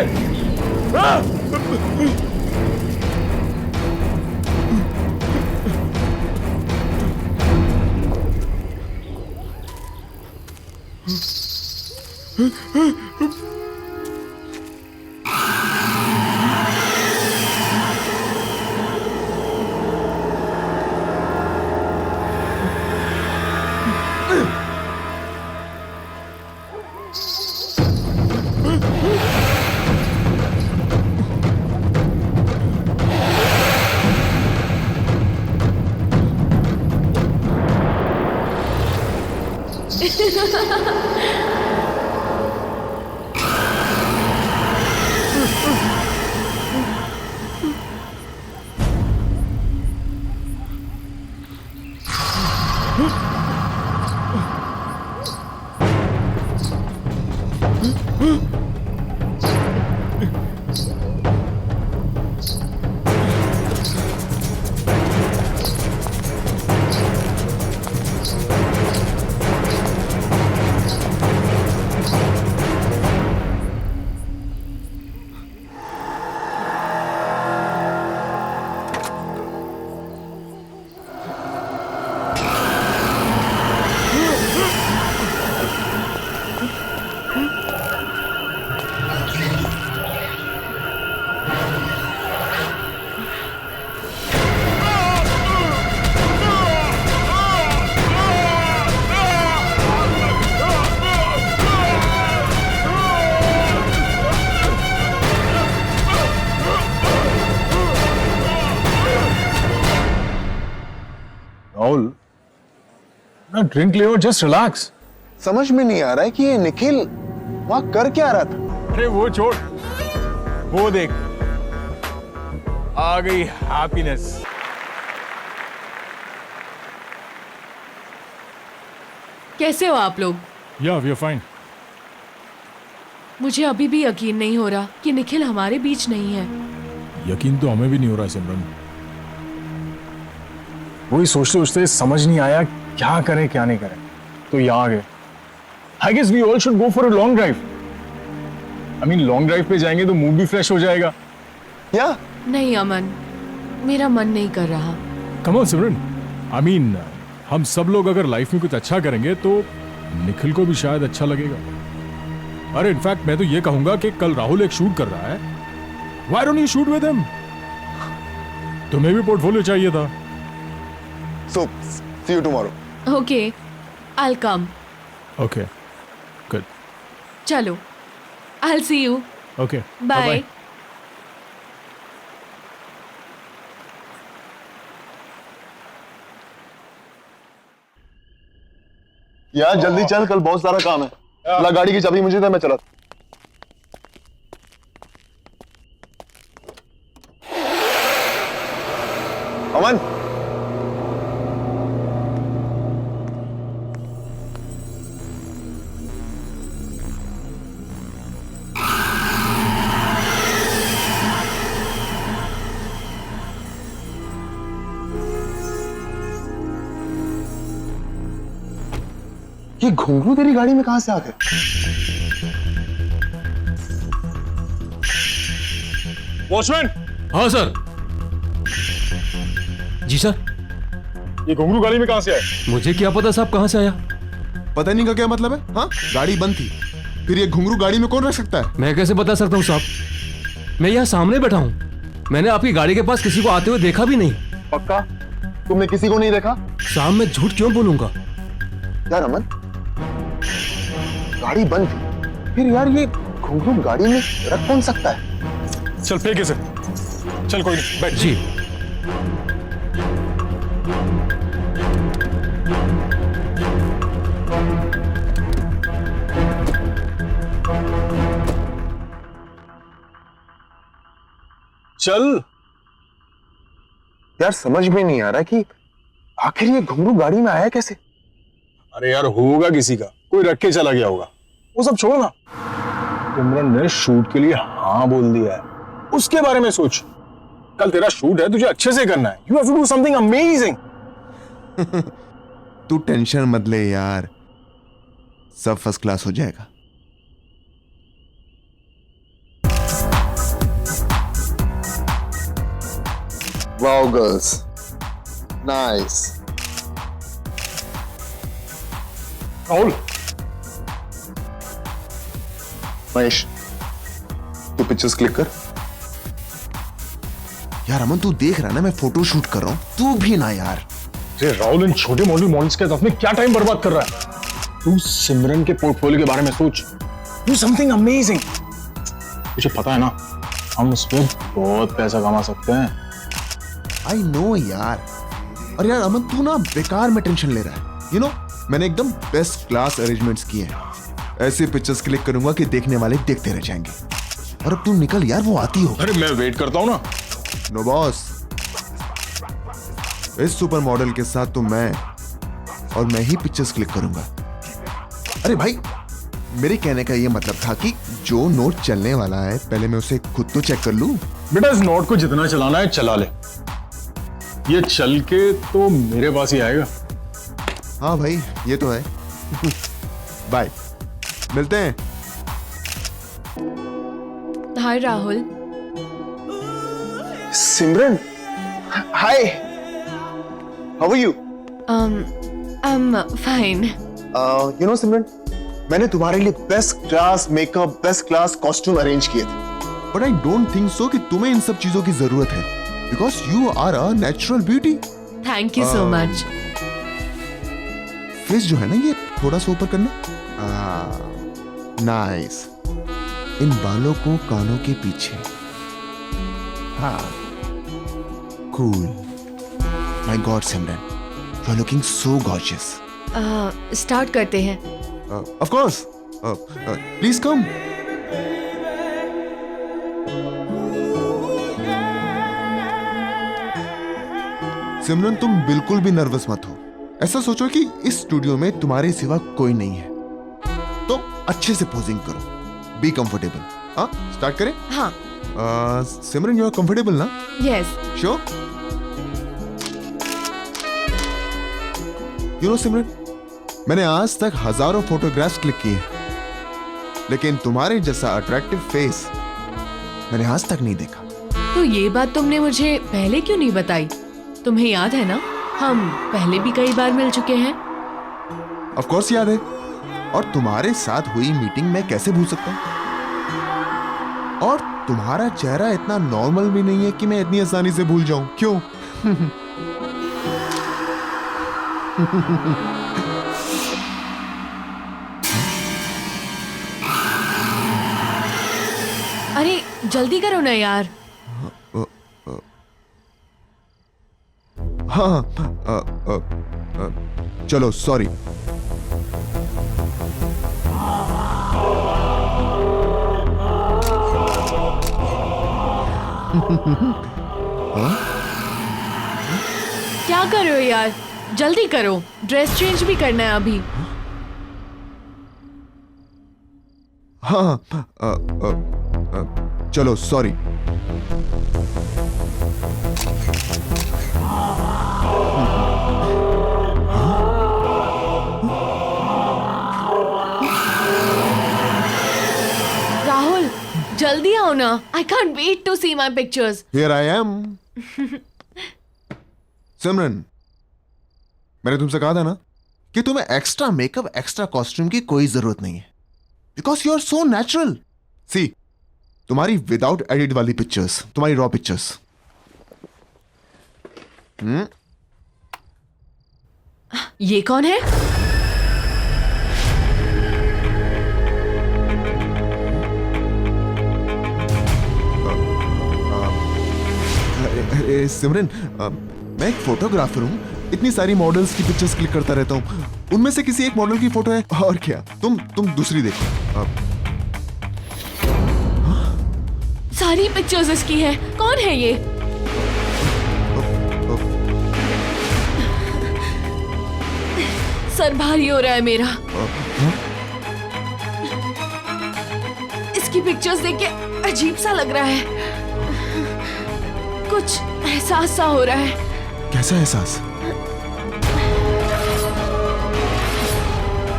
राहुल, ना ड्रिंक ले और जस्ट रिलैक्स। समझ में नहीं आ रहा है कि ये निखिल वहां कर क्या रहा था। अरे वो छोड़, वो देख, आ गई हैप्पीनेस। कैसे हो आप लोग? या वी आर फाइन। मुझे अभी भी यकीन नहीं हो रहा कि निखिल हमारे बीच नहीं है। यकीन तो हमें भी नहीं हो रहा है सिमरन। वही सोचते सोचते समझ नहीं आया क्या करें क्या नहीं करें, तो यहाँ आ गए। I guess we all should go for a long drive. I mean long drive पे जाएंगे तो मूड भी फ्रेश हो जाएगा, या नहीं अमन, मेरा मन नहीं कर रहा। Come on Simran, I mean हम सब लोग अगर लाइफ में कुछ अच्छा करेंगे तो निखिल को भी शायद अच्छा लगेगा। अरे इनफैक्ट मैं तो ये कहूंगा कि कल राहुल एक शूट कर रहा है, why don't you shoot with him? तुम्हें भी पोर्टफोलियो चाहिए था। So see you tomorrow. Okay, I come. Okay, good. चलो, I see you. Okay, bye. यार जल्दी चल, कल बहुत सारा काम है। ला गाड़ी की चाबी मुझे दे, मैं चला। अमन, ये घुंघरू तेरी गाड़ी में कहां से आ गए? वॉचमैन। हाँ सर। जी सर। ये घुंघरू गाड़ी में कहां से आया? मुझे क्या पता साहब कहां से आया। पता नहीं का क्या मतलब है? हाँ, गाड़ी बंद थी, फिर ये घुंघरू गाड़ी में कौन रख सकता है? मैं कैसे बता सकता हूँ साहब, मैं यहाँ सामने बैठा हूँ। मैंने आपकी गाड़ी के पास किसी को आते हुए देखा भी नहीं। पक्का तुमने किसी को नहीं देखा? साहब मैं झूठ क्यों बोलूंगा? यार अमन, गाड़ी बंद थी, फिर यार ये घुंघरू गाड़ी में रख कौन सकता है? चल फेंक इसे। चल कोई नहीं, बैठ। जी। चल। यार समझ में नहीं आ रहा कि आखिर ये घुंघरू गाड़ी में आया कैसे? अरे यार होगा किसी का, कोई रख के चला गया होगा। वो सब छोड़ो ना, सिमरन ने शूट के लिए हाँ बोल दिया है, उसके बारे में सोच। कल तेरा शूट है, तुझे अच्छे से करना है। You have to do something amazing. तू टेंशन मत ले यार, सब फर्स्ट क्लास हो जाएगा। Wow girls, nice. Rahul, Mahesh, तू पिक्चर्स क्लिक कर। यार अमन तू देख रहा है ना, मैं फोटो शूट कर रहा हूँ, तू भी ना यार। अरे राहुल, इन छोटे मॉडल्स के साथ में क्या टाइम बर्बाद कर रहा है? तू सिमरन के पोर्टफोलियो के बारे में सोच। Do something amazing. तुझे पता है ना, हम उस पर बहुत पैसा कमा सकते हैं। आई नो यार। और यार अमन तू ना बेकार में टेंशन ले रहा है। यू नो, मैंने एकदम बेस्ट क्लास अरेंजमेंट्स किए हैं। ऐसे पिक्चर्स क्लिक करूंगा कि देखने वाले देखते रह जाएंगे। और अब तू निकल यार, वो आती हो। अरे मैं वेट करता हूं ना। नो बॉस, इस सुपर मॉडल के साथ तो मैं ही पिक्चर्स क्लिक करूंगा। अरे भाई, मेरे कहने का ये मतलब था कि जो नोट चलने वाला है पहले मैं उसे खुद तो चेक कर लूं। बेटा इस नोट को जितना चलाना है चला ले, ये चल के तो मेरे पास ही आएगा। हाँ भाई, ये तो है। बाय, मिलते हैं। Hi Rahul. Simran, hi, how are you? I am fine. You know Simran, मैंने तुम्हारे लिए best class makeup, best class costume arrange किए थे। But I don't think so कि तुम्हें इन सब चीजों की जरूरत है, because you are a natural beauty. Thank you so much. Face जो है ना, ये थोड़ा सा ऊपर करना। नाइस। इन बालों को कानों के पीछे। हाँ, cool. My god Simran, you are looking so gorgeous. Start करते हैं। Of course, please come. Simran तुम बिल्कुल भी नर्वस मत हो। ऐसा सोचो कि इस स्टूडियो में तुम्हारे सिवा कोई नहीं है, तो अच्छे से पोजिंग करो। Be comfortable. हाँ, स्टार्ट करें? हाँ। सिमरन, यू आर कंफर्टेबल ना? Yes. Sure? You know Simran, मैंने आज तक हजारों फोटोग्राफ्स क्लिक किए, लेकिन तुम्हारे जैसा अट्रैक्टिव फेस मैंने आज तक नहीं देखा। तो ये बात तुमने मुझे पहले क्यों नहीं बताई? तुम्हें याद है ना, हम पहले भी कई बार मिल चुके हैं। ऑफ कोर्स याद है, और तुम्हारे साथ हुई मीटिंग मैं कैसे भूल सकता हूं? और तुम्हारा चेहरा इतना नॉर्मल भी नहीं है कि मैं इतनी आसानी से भूल जाऊं। क्यों? अरे जल्दी करो ना यार। हाँ, चलो सॉरी। क्या कर रहे हो यार, जल्दी करो, ड्रेस चेंज भी करना है अभी। हाँ, चलो सॉरी। राहुल जल्दी आओ ना, I can't wait to see my pictures. Here I am. Simran, मैंने तुमसे कहा था ना कि तुम्हें एक्स्ट्रा मेकअप, एक्स्ट्रा कॉस्ट्यूम की कोई जरूरत नहीं है, because you are so natural. See, तुम्हारी विदाउट एडिट वाली पिक्चर्स, तुम्हारी रॉ पिक्चर्स। ये कौन है? सिमरन, मैं एक फोटोग्राफर हूँ, इतनी सारी मॉडल्स की पिक्चर्स क्लिक करता रहता हूँ, उनमें से किसी एक मॉडल की फोटो है। और क्या, तुम दूसरी देखो। सारी पिक्चर्स इसकी हैं। कौन है ये? सर भारी हो रहा है मेरा। इसकी पिक्चर्स देख के अजीब सा लग रहा है, कुछ एहसास सा हो रहा है। कैसा एहसास?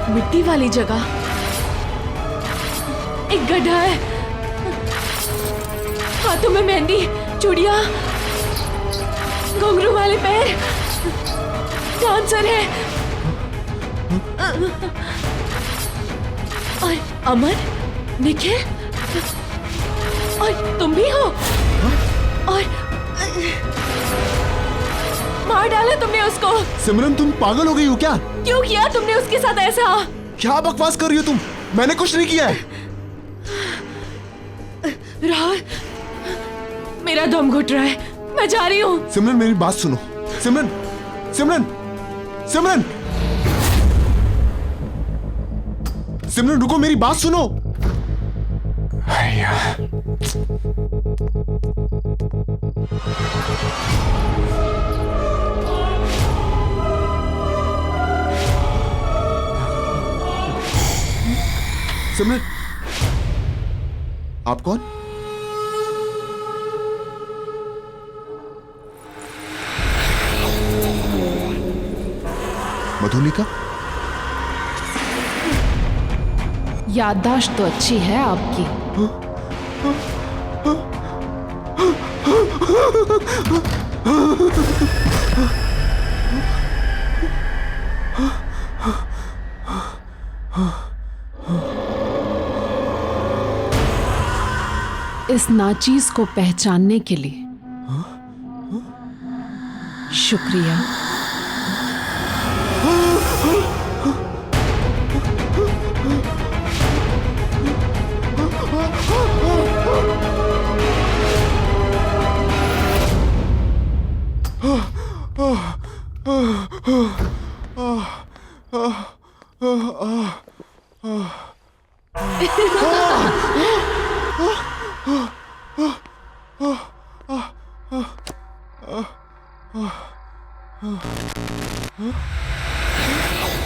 मिट्टी वाली जगह, एक गड्ढा है, हाथों में मेहंदी, चूड़ियां, घुंघरू वाले पैर, डांसर है। और अमन, निखिल, और तुम भी हो। और मार डाला तुमने उसको। सिमरन, तुम पागल हो गई हो क्या? क्यों किया तुमने उसके साथ ऐसा? क्या बकवास कर रही हो तुम? मैंने कुछ नहीं किया है। राहुल, मेरा दम घुट रहा है, मैं जा रही हूँ। सिमरन, मेरी बात सुनो। सिमरन, सिमरन, सिमरन, सिमरन रुको, मेरी बात सुनो। सिमरन, आप कौन? मधुलिका? याददाश्त तो अच्छी है आपकी। इस नाचीज को पहचानने के लिए शुक्रिया।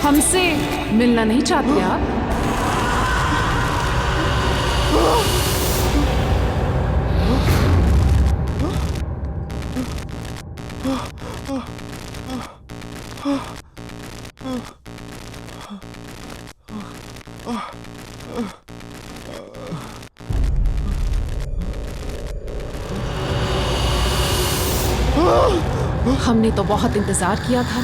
हमसे मिलना नहीं चाहते आप? हमने तो बहुत इंतजार किया था।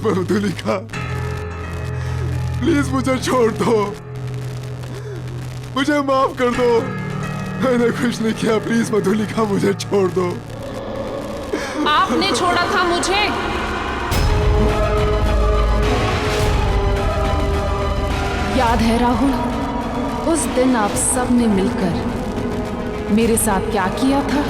मधुलिका, प्लीज मुझे छोड़ दो, मुझे माफ कर दो, मैंने कुछ नहीं किया, प्लीज मधुलिका मुझे छोड़ दो। आपने छोड़ा था मुझे। याद है राहुल, उस दिन आप सब ने मिलकर मेरे साथ क्या किया था?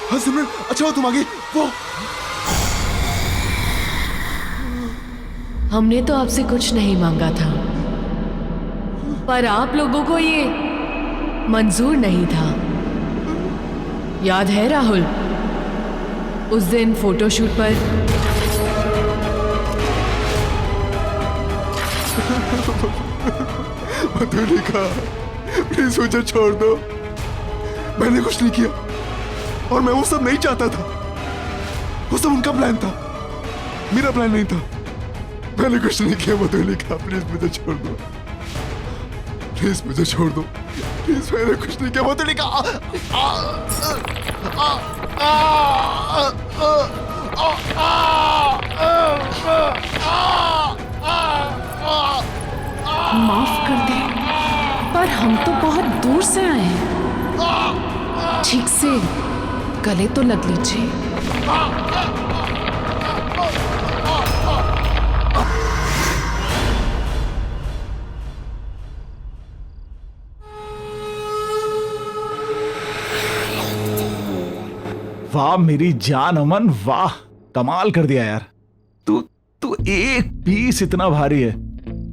हाँ सिमरन, अच्छा हो तुम आ गई। वो हमने तो आपसे कुछ नहीं मांगा था, पर आप लोगों को ये मंजूर नहीं था। याद है राहुल, उस दिन फोटोशूट पर मधुलिका, प्लीज मुझे छोड़ दो, मैंने कुछ नहीं किया और मैं वो सब नहीं चाहता था, वो सब उनका प्लान था, मेरा प्लान नहीं था। मैंने कुछ नहीं किया मधुलिका, प्लीज मुझे छोड़ दो, प्लीज मुझे छोड़ दो, प्लीज मैंने कुछ नहीं किया मधुलिका। माफ कर दे, पर हम तो बहुत दूर से आए हैं। ठीक से गले तो लग लीजिए। वाह मेरी जान अमन, वाह कमाल कर दिया यार। तू तू एक पीस इतना भारी है,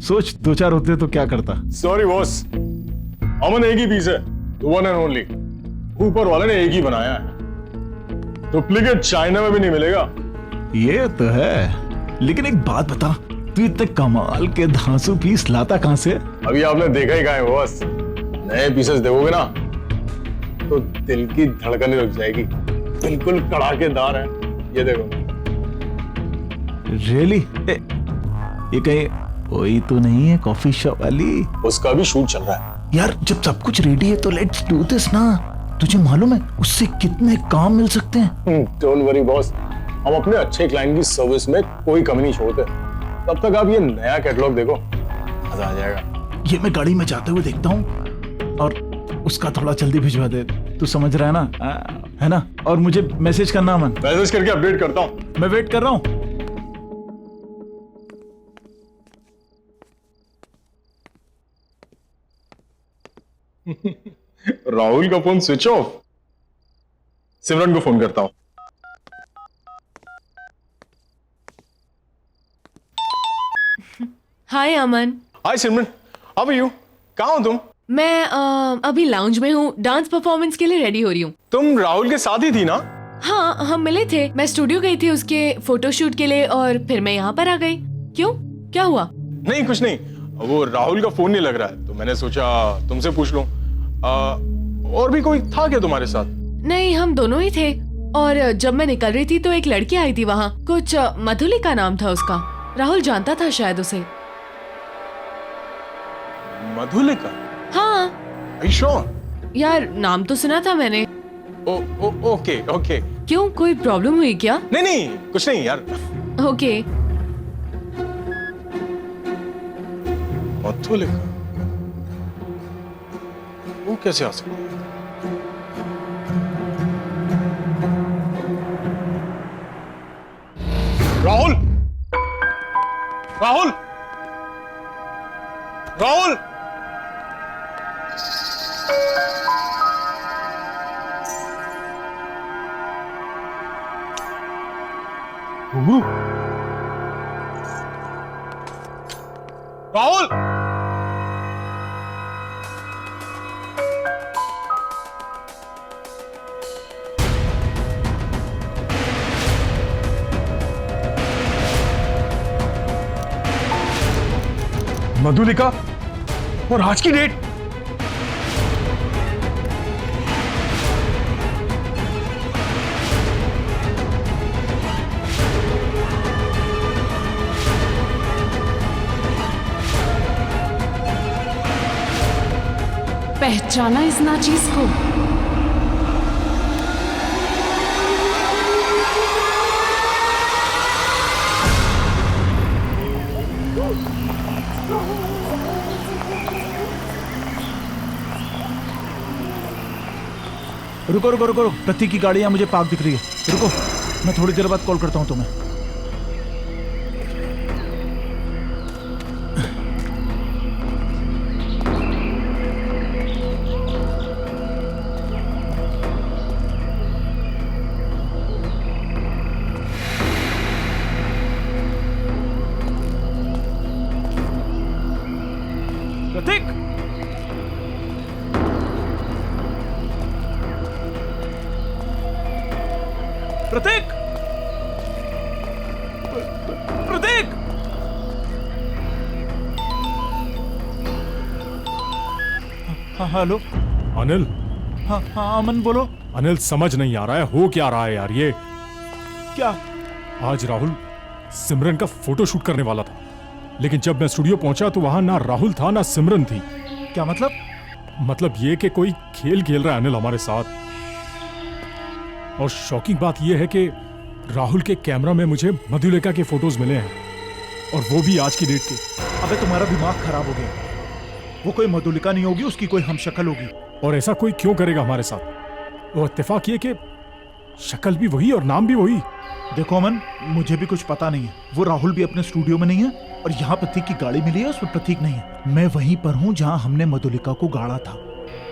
सोच दो चार होते तो क्या करता। सॉरी बॉस, अमन एक ही पीस है, वन एंड ओनली। ऊपर वाले ने एक ही बनाया है, डुप्लीकेट चाइना में भी नहीं मिलेगा। ये तो है, लेकिन एक बात बता, तू इतने कमाल के धांसू पीस लाता कहां से? अभी आपने देखा ही कहाँ है बॉस, नए पीसेस देखोगे ना तो दिल की धड़कन रुक जाएगी, बिल्कुल कड़ाकेदार है। ये देखो। रियली? ये कहीं वही तो नहीं है कॉफी शॉप वाली? उसका भी शूट चल रहा है यार। जब सब कुछ रेडी है तो लेट्स डू दिस ना। तुझे मालूम है उससे कितने काम मिल सकते हैं? डोंट वरी बॉस, हम अपने अच्छे क्लाइंट की सर्विस में कोई कमी नहीं छोड़ते। तब तक आप ये नया कैटलॉग देखो, मजा आ जाएगा। ये मैं गाड़ी में जाते हुए देखता हूँ, और उसका थोड़ा जल्दी भिजवा दे, तू समझ रहा है ना? है ना? और मुझे मैसेज करना अमन। मैसेज करके अपडेट करता हूँ। मैं वेट कर रहा हूँ। राहुल का फोन स्विच ऑफ, सिमरन को फोन करता हूँ। हाय अमन। हाय सिमरन, हाउ आर यू? कहाँ हो तुम? मैं अभी लाउंज में हूँ, डांस परफॉर्मेंस के लिए रेडी हो रही हूँ। तुम राहुल के साथ ही थी ना? हाँ, हम मिले थे। मैं स्टूडियो गई थी उसके फोटोशूट के लिए और फिर मैं यहाँ पर आ गई। क्यों, क्या हुआ? नहीं कुछ नहीं, वो राहुल का फोन नहीं लग रहा है तो मैंने सोचा तुमसे पूछ लूं। और भी कोई था क्या तुम्हारे साथ? नहीं, हम दोनों ही थे। और जब मैं निकल रही थी तो एक लड़की आई थी वहाँ, कुछ मधुलिका नाम था उसका। राहुल जानता था शायद उसे। मधुलिका? हाँ। Are you sure? यार नाम तो सुना था मैंने। Okay okay. क्यों, कोई प्रॉब्लम हुई क्या? नहीं नहीं कुछ नहीं यार। ओके। मधुलिका वो कैसे आ सकती है? राहुल, राहुल, राहुल, राहुल, मधुलिका और आज की डेट। पहचाना इस नाचीज को? रुको रुको रुको रुको, प्रतीक की गाड़ी यहाँ मुझे पार्क दिख रही है। रुको, मैं थोड़ी देर बाद कॉल करता हूँ तुम्हें। प्रतीक, प्रतीक, प्रतीक। हाँ हेलो अनिल। हाँ हाँ अमन बोलो। अनिल समझ नहीं आ रहा है हो क्या रहा है यार ये। क्या? आज राहुल सिमरन का फोटो शूट करने वाला था, लेकिन जब मैं स्टूडियो पहुंचा तो वहां ना राहुल था ना सिमरन थी। क्या मतलब? मतलब ये कि कोई खेल खेल रहा है अनिल हमारे साथ। और शॉकिंग बात यह है कि राहुल के कैमरा में मुझे मधुलिका के फोटोज मिले हैं, और वो भी आज की डेट के। अबे तुम्हारा दिमाग खराब हो गया। वो कोई मधुलिका नहीं होगी, उसकी कोई हमशक्ल होगी। और ऐसा कोई क्यों करेगा हमारे साथ? वो इत्तेफाक ये कि शक्ल भी वही और नाम भी वही। देखो अमन, मुझे भी कुछ पता नहीं है। वो राहुल भी अपने स्टूडियो में नहीं है, और यहाँ प्रतीक की गाड़ी मिली है, उसमें प्रतीक नहीं है। मैं वहीं पर हूँ जहाँ हमने मधुलिका को गाड़ा था।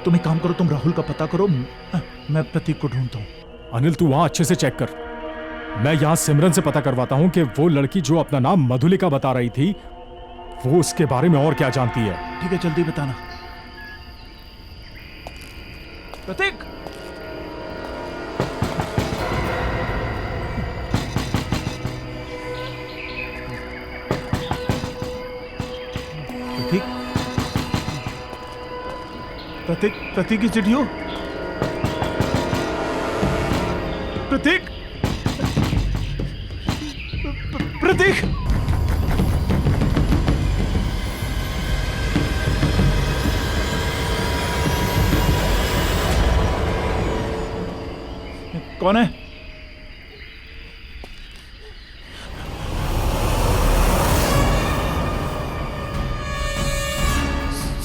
तुम एक काम करो, तुम राहुल का पता करो, मैं प्रतीक को ढूंढता हूँ। अनिल तू वहां अच्छे से चेक कर, मैं यहाँ सिमरन से पता करवाता हूँ कि वो लड़की जो अपना नाम मधुलिका बता रही थी वो उसके बारे में और क्या जानती है। ठीक है, जल्दी बताना। प्रतीक, प्रतीक, प्रतीक, प्रतीक इज इट यू? प्रतीक, प्रतीक, कौन है?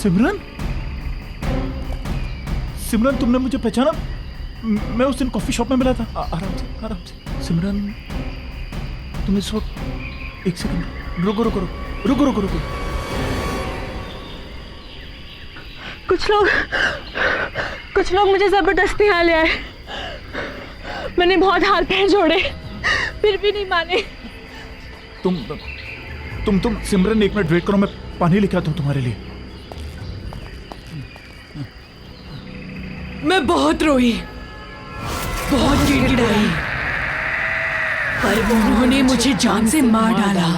सिमरन? सिमरन, तुमने मुझे पहचाना? मैं उस दिन कॉफी शॉप में मिला था। आराम से, आराम से। सिमरन, तुम इस वक्त, एक सेकंड, रुको रुको रुको रुको रुको रुको। कुछ लोग मुझे जबरदस्ती यहाँ ले आए। मैंने बहुत हाथ पैर जोड़े, फिर भी नहीं माने। तुम सिमरन, एक मिनट वेट करो, मैं पानी लेके आता हूँ तुम्हारे लिए। मैं बहुत रोई, बहुत गिड़गिड़ाई, पर उन्होंने मुझे जान से मार डाला।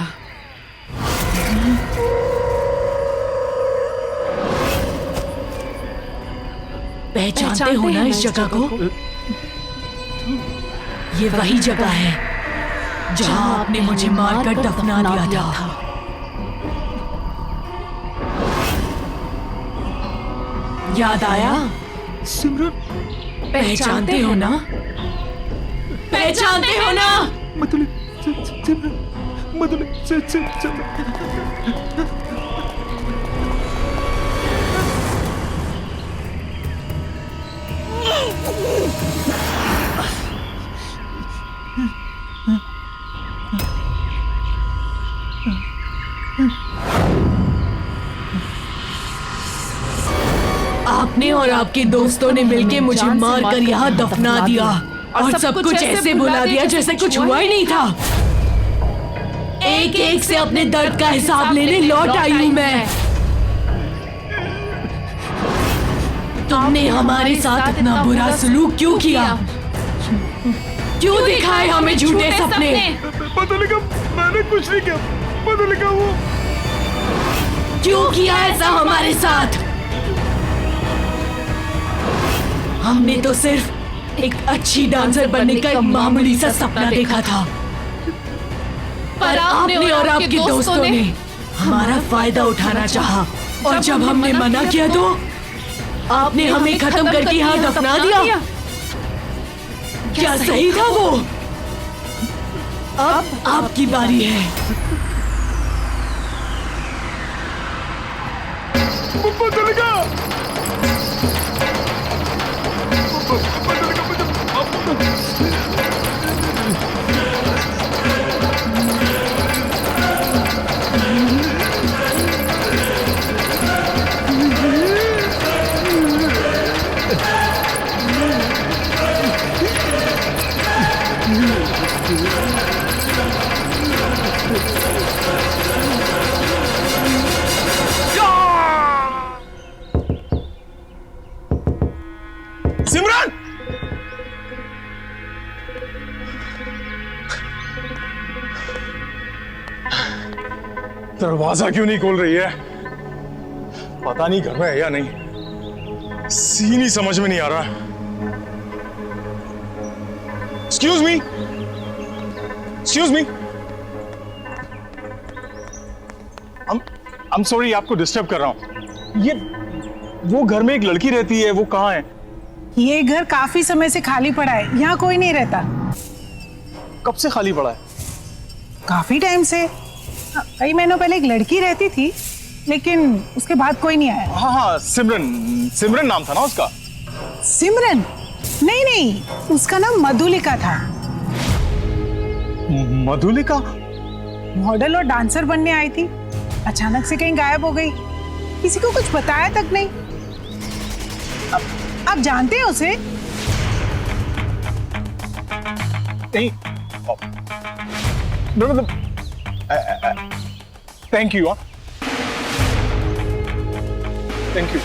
पहचानते हो ना इस जगह को? ये वही जगह है जहां आपने मुझे मारकर दफना दिया था। याद आया? सिमरन, पहचानते हो ना? पहचानते हो ना? आपने और आपके दोस्तों ने मिलके मुझे मारकर यहाँ दफना दिया, और सब कुछ ऐसे बुला दिया जैसे कुछ हुआ ही नहीं था। एक एक से अपने दर्द का हिसाब लेने लौट आई हूँ मैं। तुमने हमारे साथ इतना बुरा सलूक क्यों किया? क्यों दिखाए हमें झूठे सपने? मधुलिका, मैंने कुछ नहीं किया। मधुलिका, वो क्यों किया ऐसा हमारे साथ? हमने तो सिर्फ एक अच्छी डांसर बनने का एक मामूली सा सपना देखा था, पर आपने और आपके दोस्तों ने हमारा फायदा उठाना चाहा, और जब हमने मना किया तो आपने हमें खत्म करके यहाँ दफना दिया। क्या सही था वो? अब आपकी बारी है। सिमरन! दरवाजा क्यों नहीं खोल रही है? पता नहीं घर में है या नहीं। सीन ही समझ में नहीं आ रहा। Excuse me, excuse me. I'm sorry आपको डिस्टर्ब कर रहा हूं। ये वो घर में एक लड़की रहती है, वो कहाँ है? ये घर काफी समय से खाली पड़ा है, यहाँ कोई नहीं रहता। कब से खाली पड़ा है? काफी टाइम से। कई महीनों पहले एक लड़की रहती थी, लेकिन उसके बाद कोई नहीं आया। हाँ हाँ, सिमरन, सिमरन नाम था ना उसका? सिमरन? नहीं नहीं, उसका नाम मधुलिका था। मधुलिका? मॉडल और डांसर बनने आई थी, अचानक से कहीं गायब हो गई, किसी को कुछ बताया तक नहीं। आप जानते हैं उसे? नहीं। Thank you. Thank you.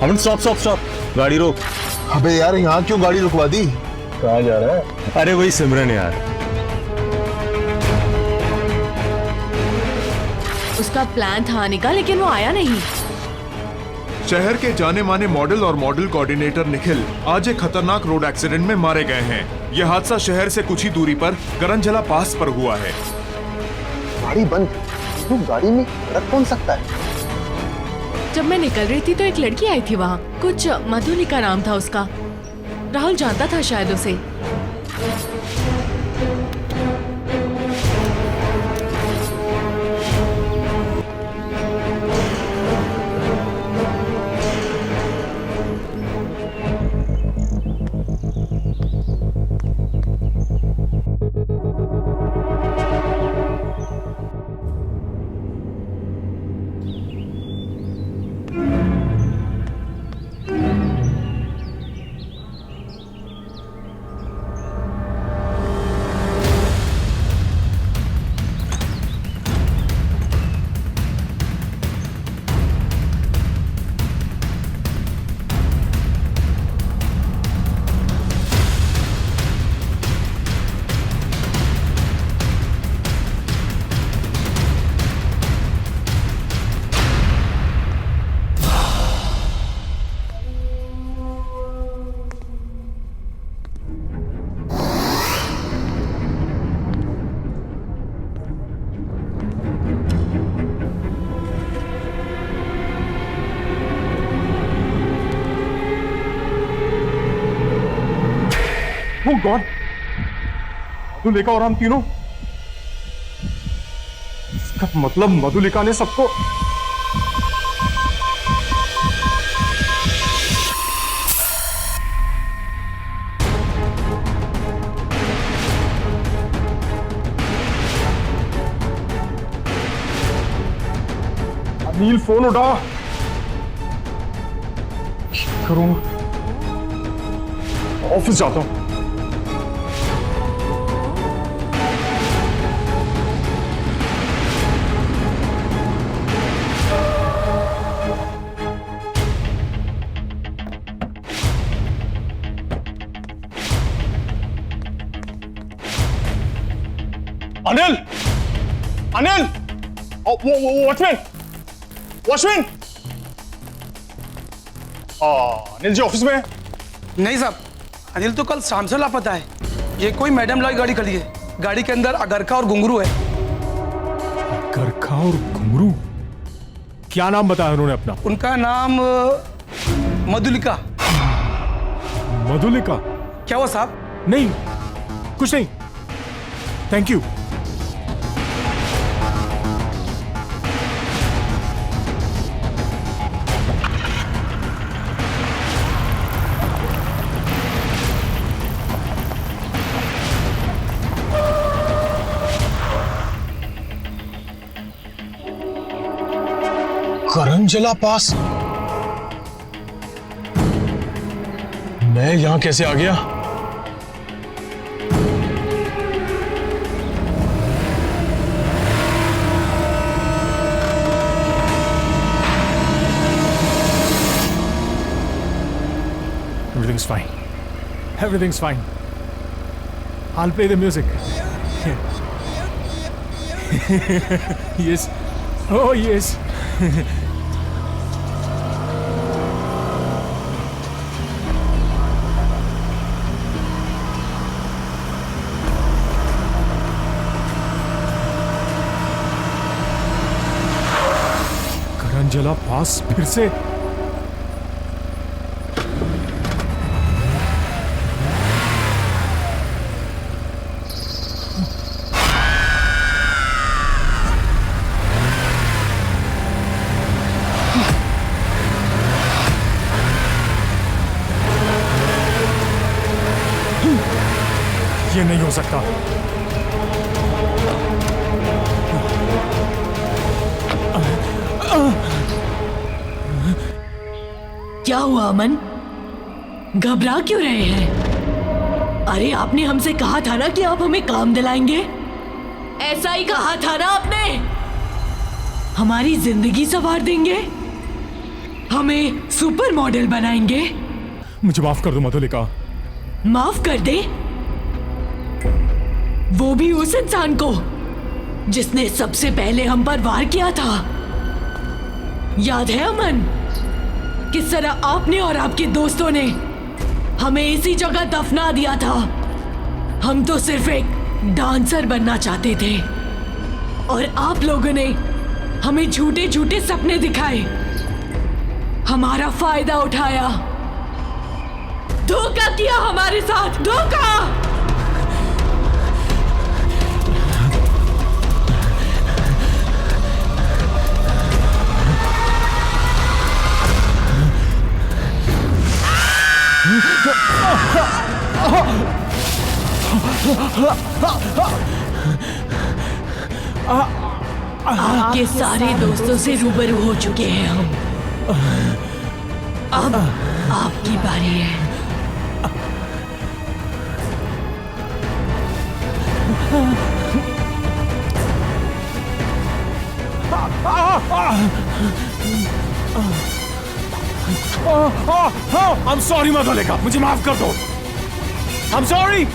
Aman stop stop stop, गाड़ी रोक। अबे यार, यहाँ क्यों गाड़ी रुकवा दी? कहाँ जा रहा है? अरे वही सिमरन यार। उसका प्लान था आने का, लेकिन वो आया नहीं। शहर के जाने माने मॉडल और मॉडल कोऑर्डिनेटर निखिल आज एक खतरनाक रोड एक्सीडेंट में मारे गए हैं। यह हादसा शहर से कुछ ही दूरी पर करंजला पास पर हुआ है। गाड़ी बंद, तो गाड़ी में रख कौन सकता है? जब मैं निकल रही थी तो एक लड़की आई थी वहाँ, कुछ मधुलिका नाम था उसका। राहुल जानता था शायद उसे। Oh God! मधुलिका और हम तीनों, इसका मतलब मधुलिका ने सबको। अनिल फोन उठा। करूंगा, ऑफिस जाता हूं। Anil, Anil, watchman, watchman. Anil ji office में है? नहीं साहब, अनिल तो कल शाम से लापता है। ये कोई मैडम लॉय गाड़ी खड़ी है, गाड़ी के अंदर अगरखा और घुंघरू है। अगरखा और घुंघरू? क्या नाम बताया उन्होंने अपना? उनका नाम मधुलिका। मधुलिका? क्या हुआ साहब? नहीं, कुछ नहीं, थैंक यू। करंजला पास? मैं यहां कैसे आ गया? Everything's fine. Everything's fine. I'll play the music. Yes. Oh, yes. करंजला पास फिर से? ये नहीं हो सकता। क्या हुआ अमन? घबरा क्यों रहे हैं? अरे आपने हमसे कहा था ना कि आप हमें काम दिलाएंगे। ऐसा ही कहा था ना आपने। हमारी जिंदगी संवार देंगे, हमें सुपर मॉडल बनाएंगे। मुझे माफ कर दो मधुलिका। माफ कर दे? वो भी उस इंसान को जिसने सबसे पहले हम पर वार किया था। याद है अमन? किस तरह आपने और आपके दोस्तों ने हमें इसी जगह दफना दिया था। हम तो सिर्फ एक डांसर बनना चाहते थे और आप लोगों ने हमें झूठे झूठे सपने दिखाए, हमारा फायदा उठाया, धोखा किया हमारे साथ, धोखा। आपके सारे दोस्तों से रूबरू हो चुके हैं हम। अब आपकी बारी है। I'm sorry मधुलिका, मुझे माफ कर दो। I'm sorry.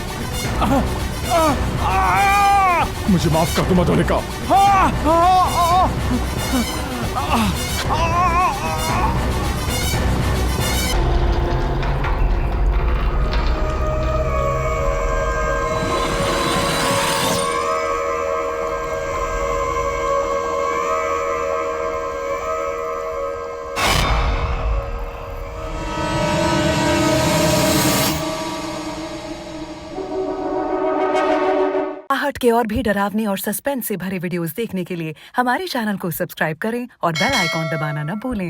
मुझे माफ कर दो मधुलिका। आहट के और भी डरावनी और सस्पेंस से भरे वीडियोस देखने के लिए हमारे चैनल को सब्सक्राइब करें और बेल आइकॉन दबाना न भूलें।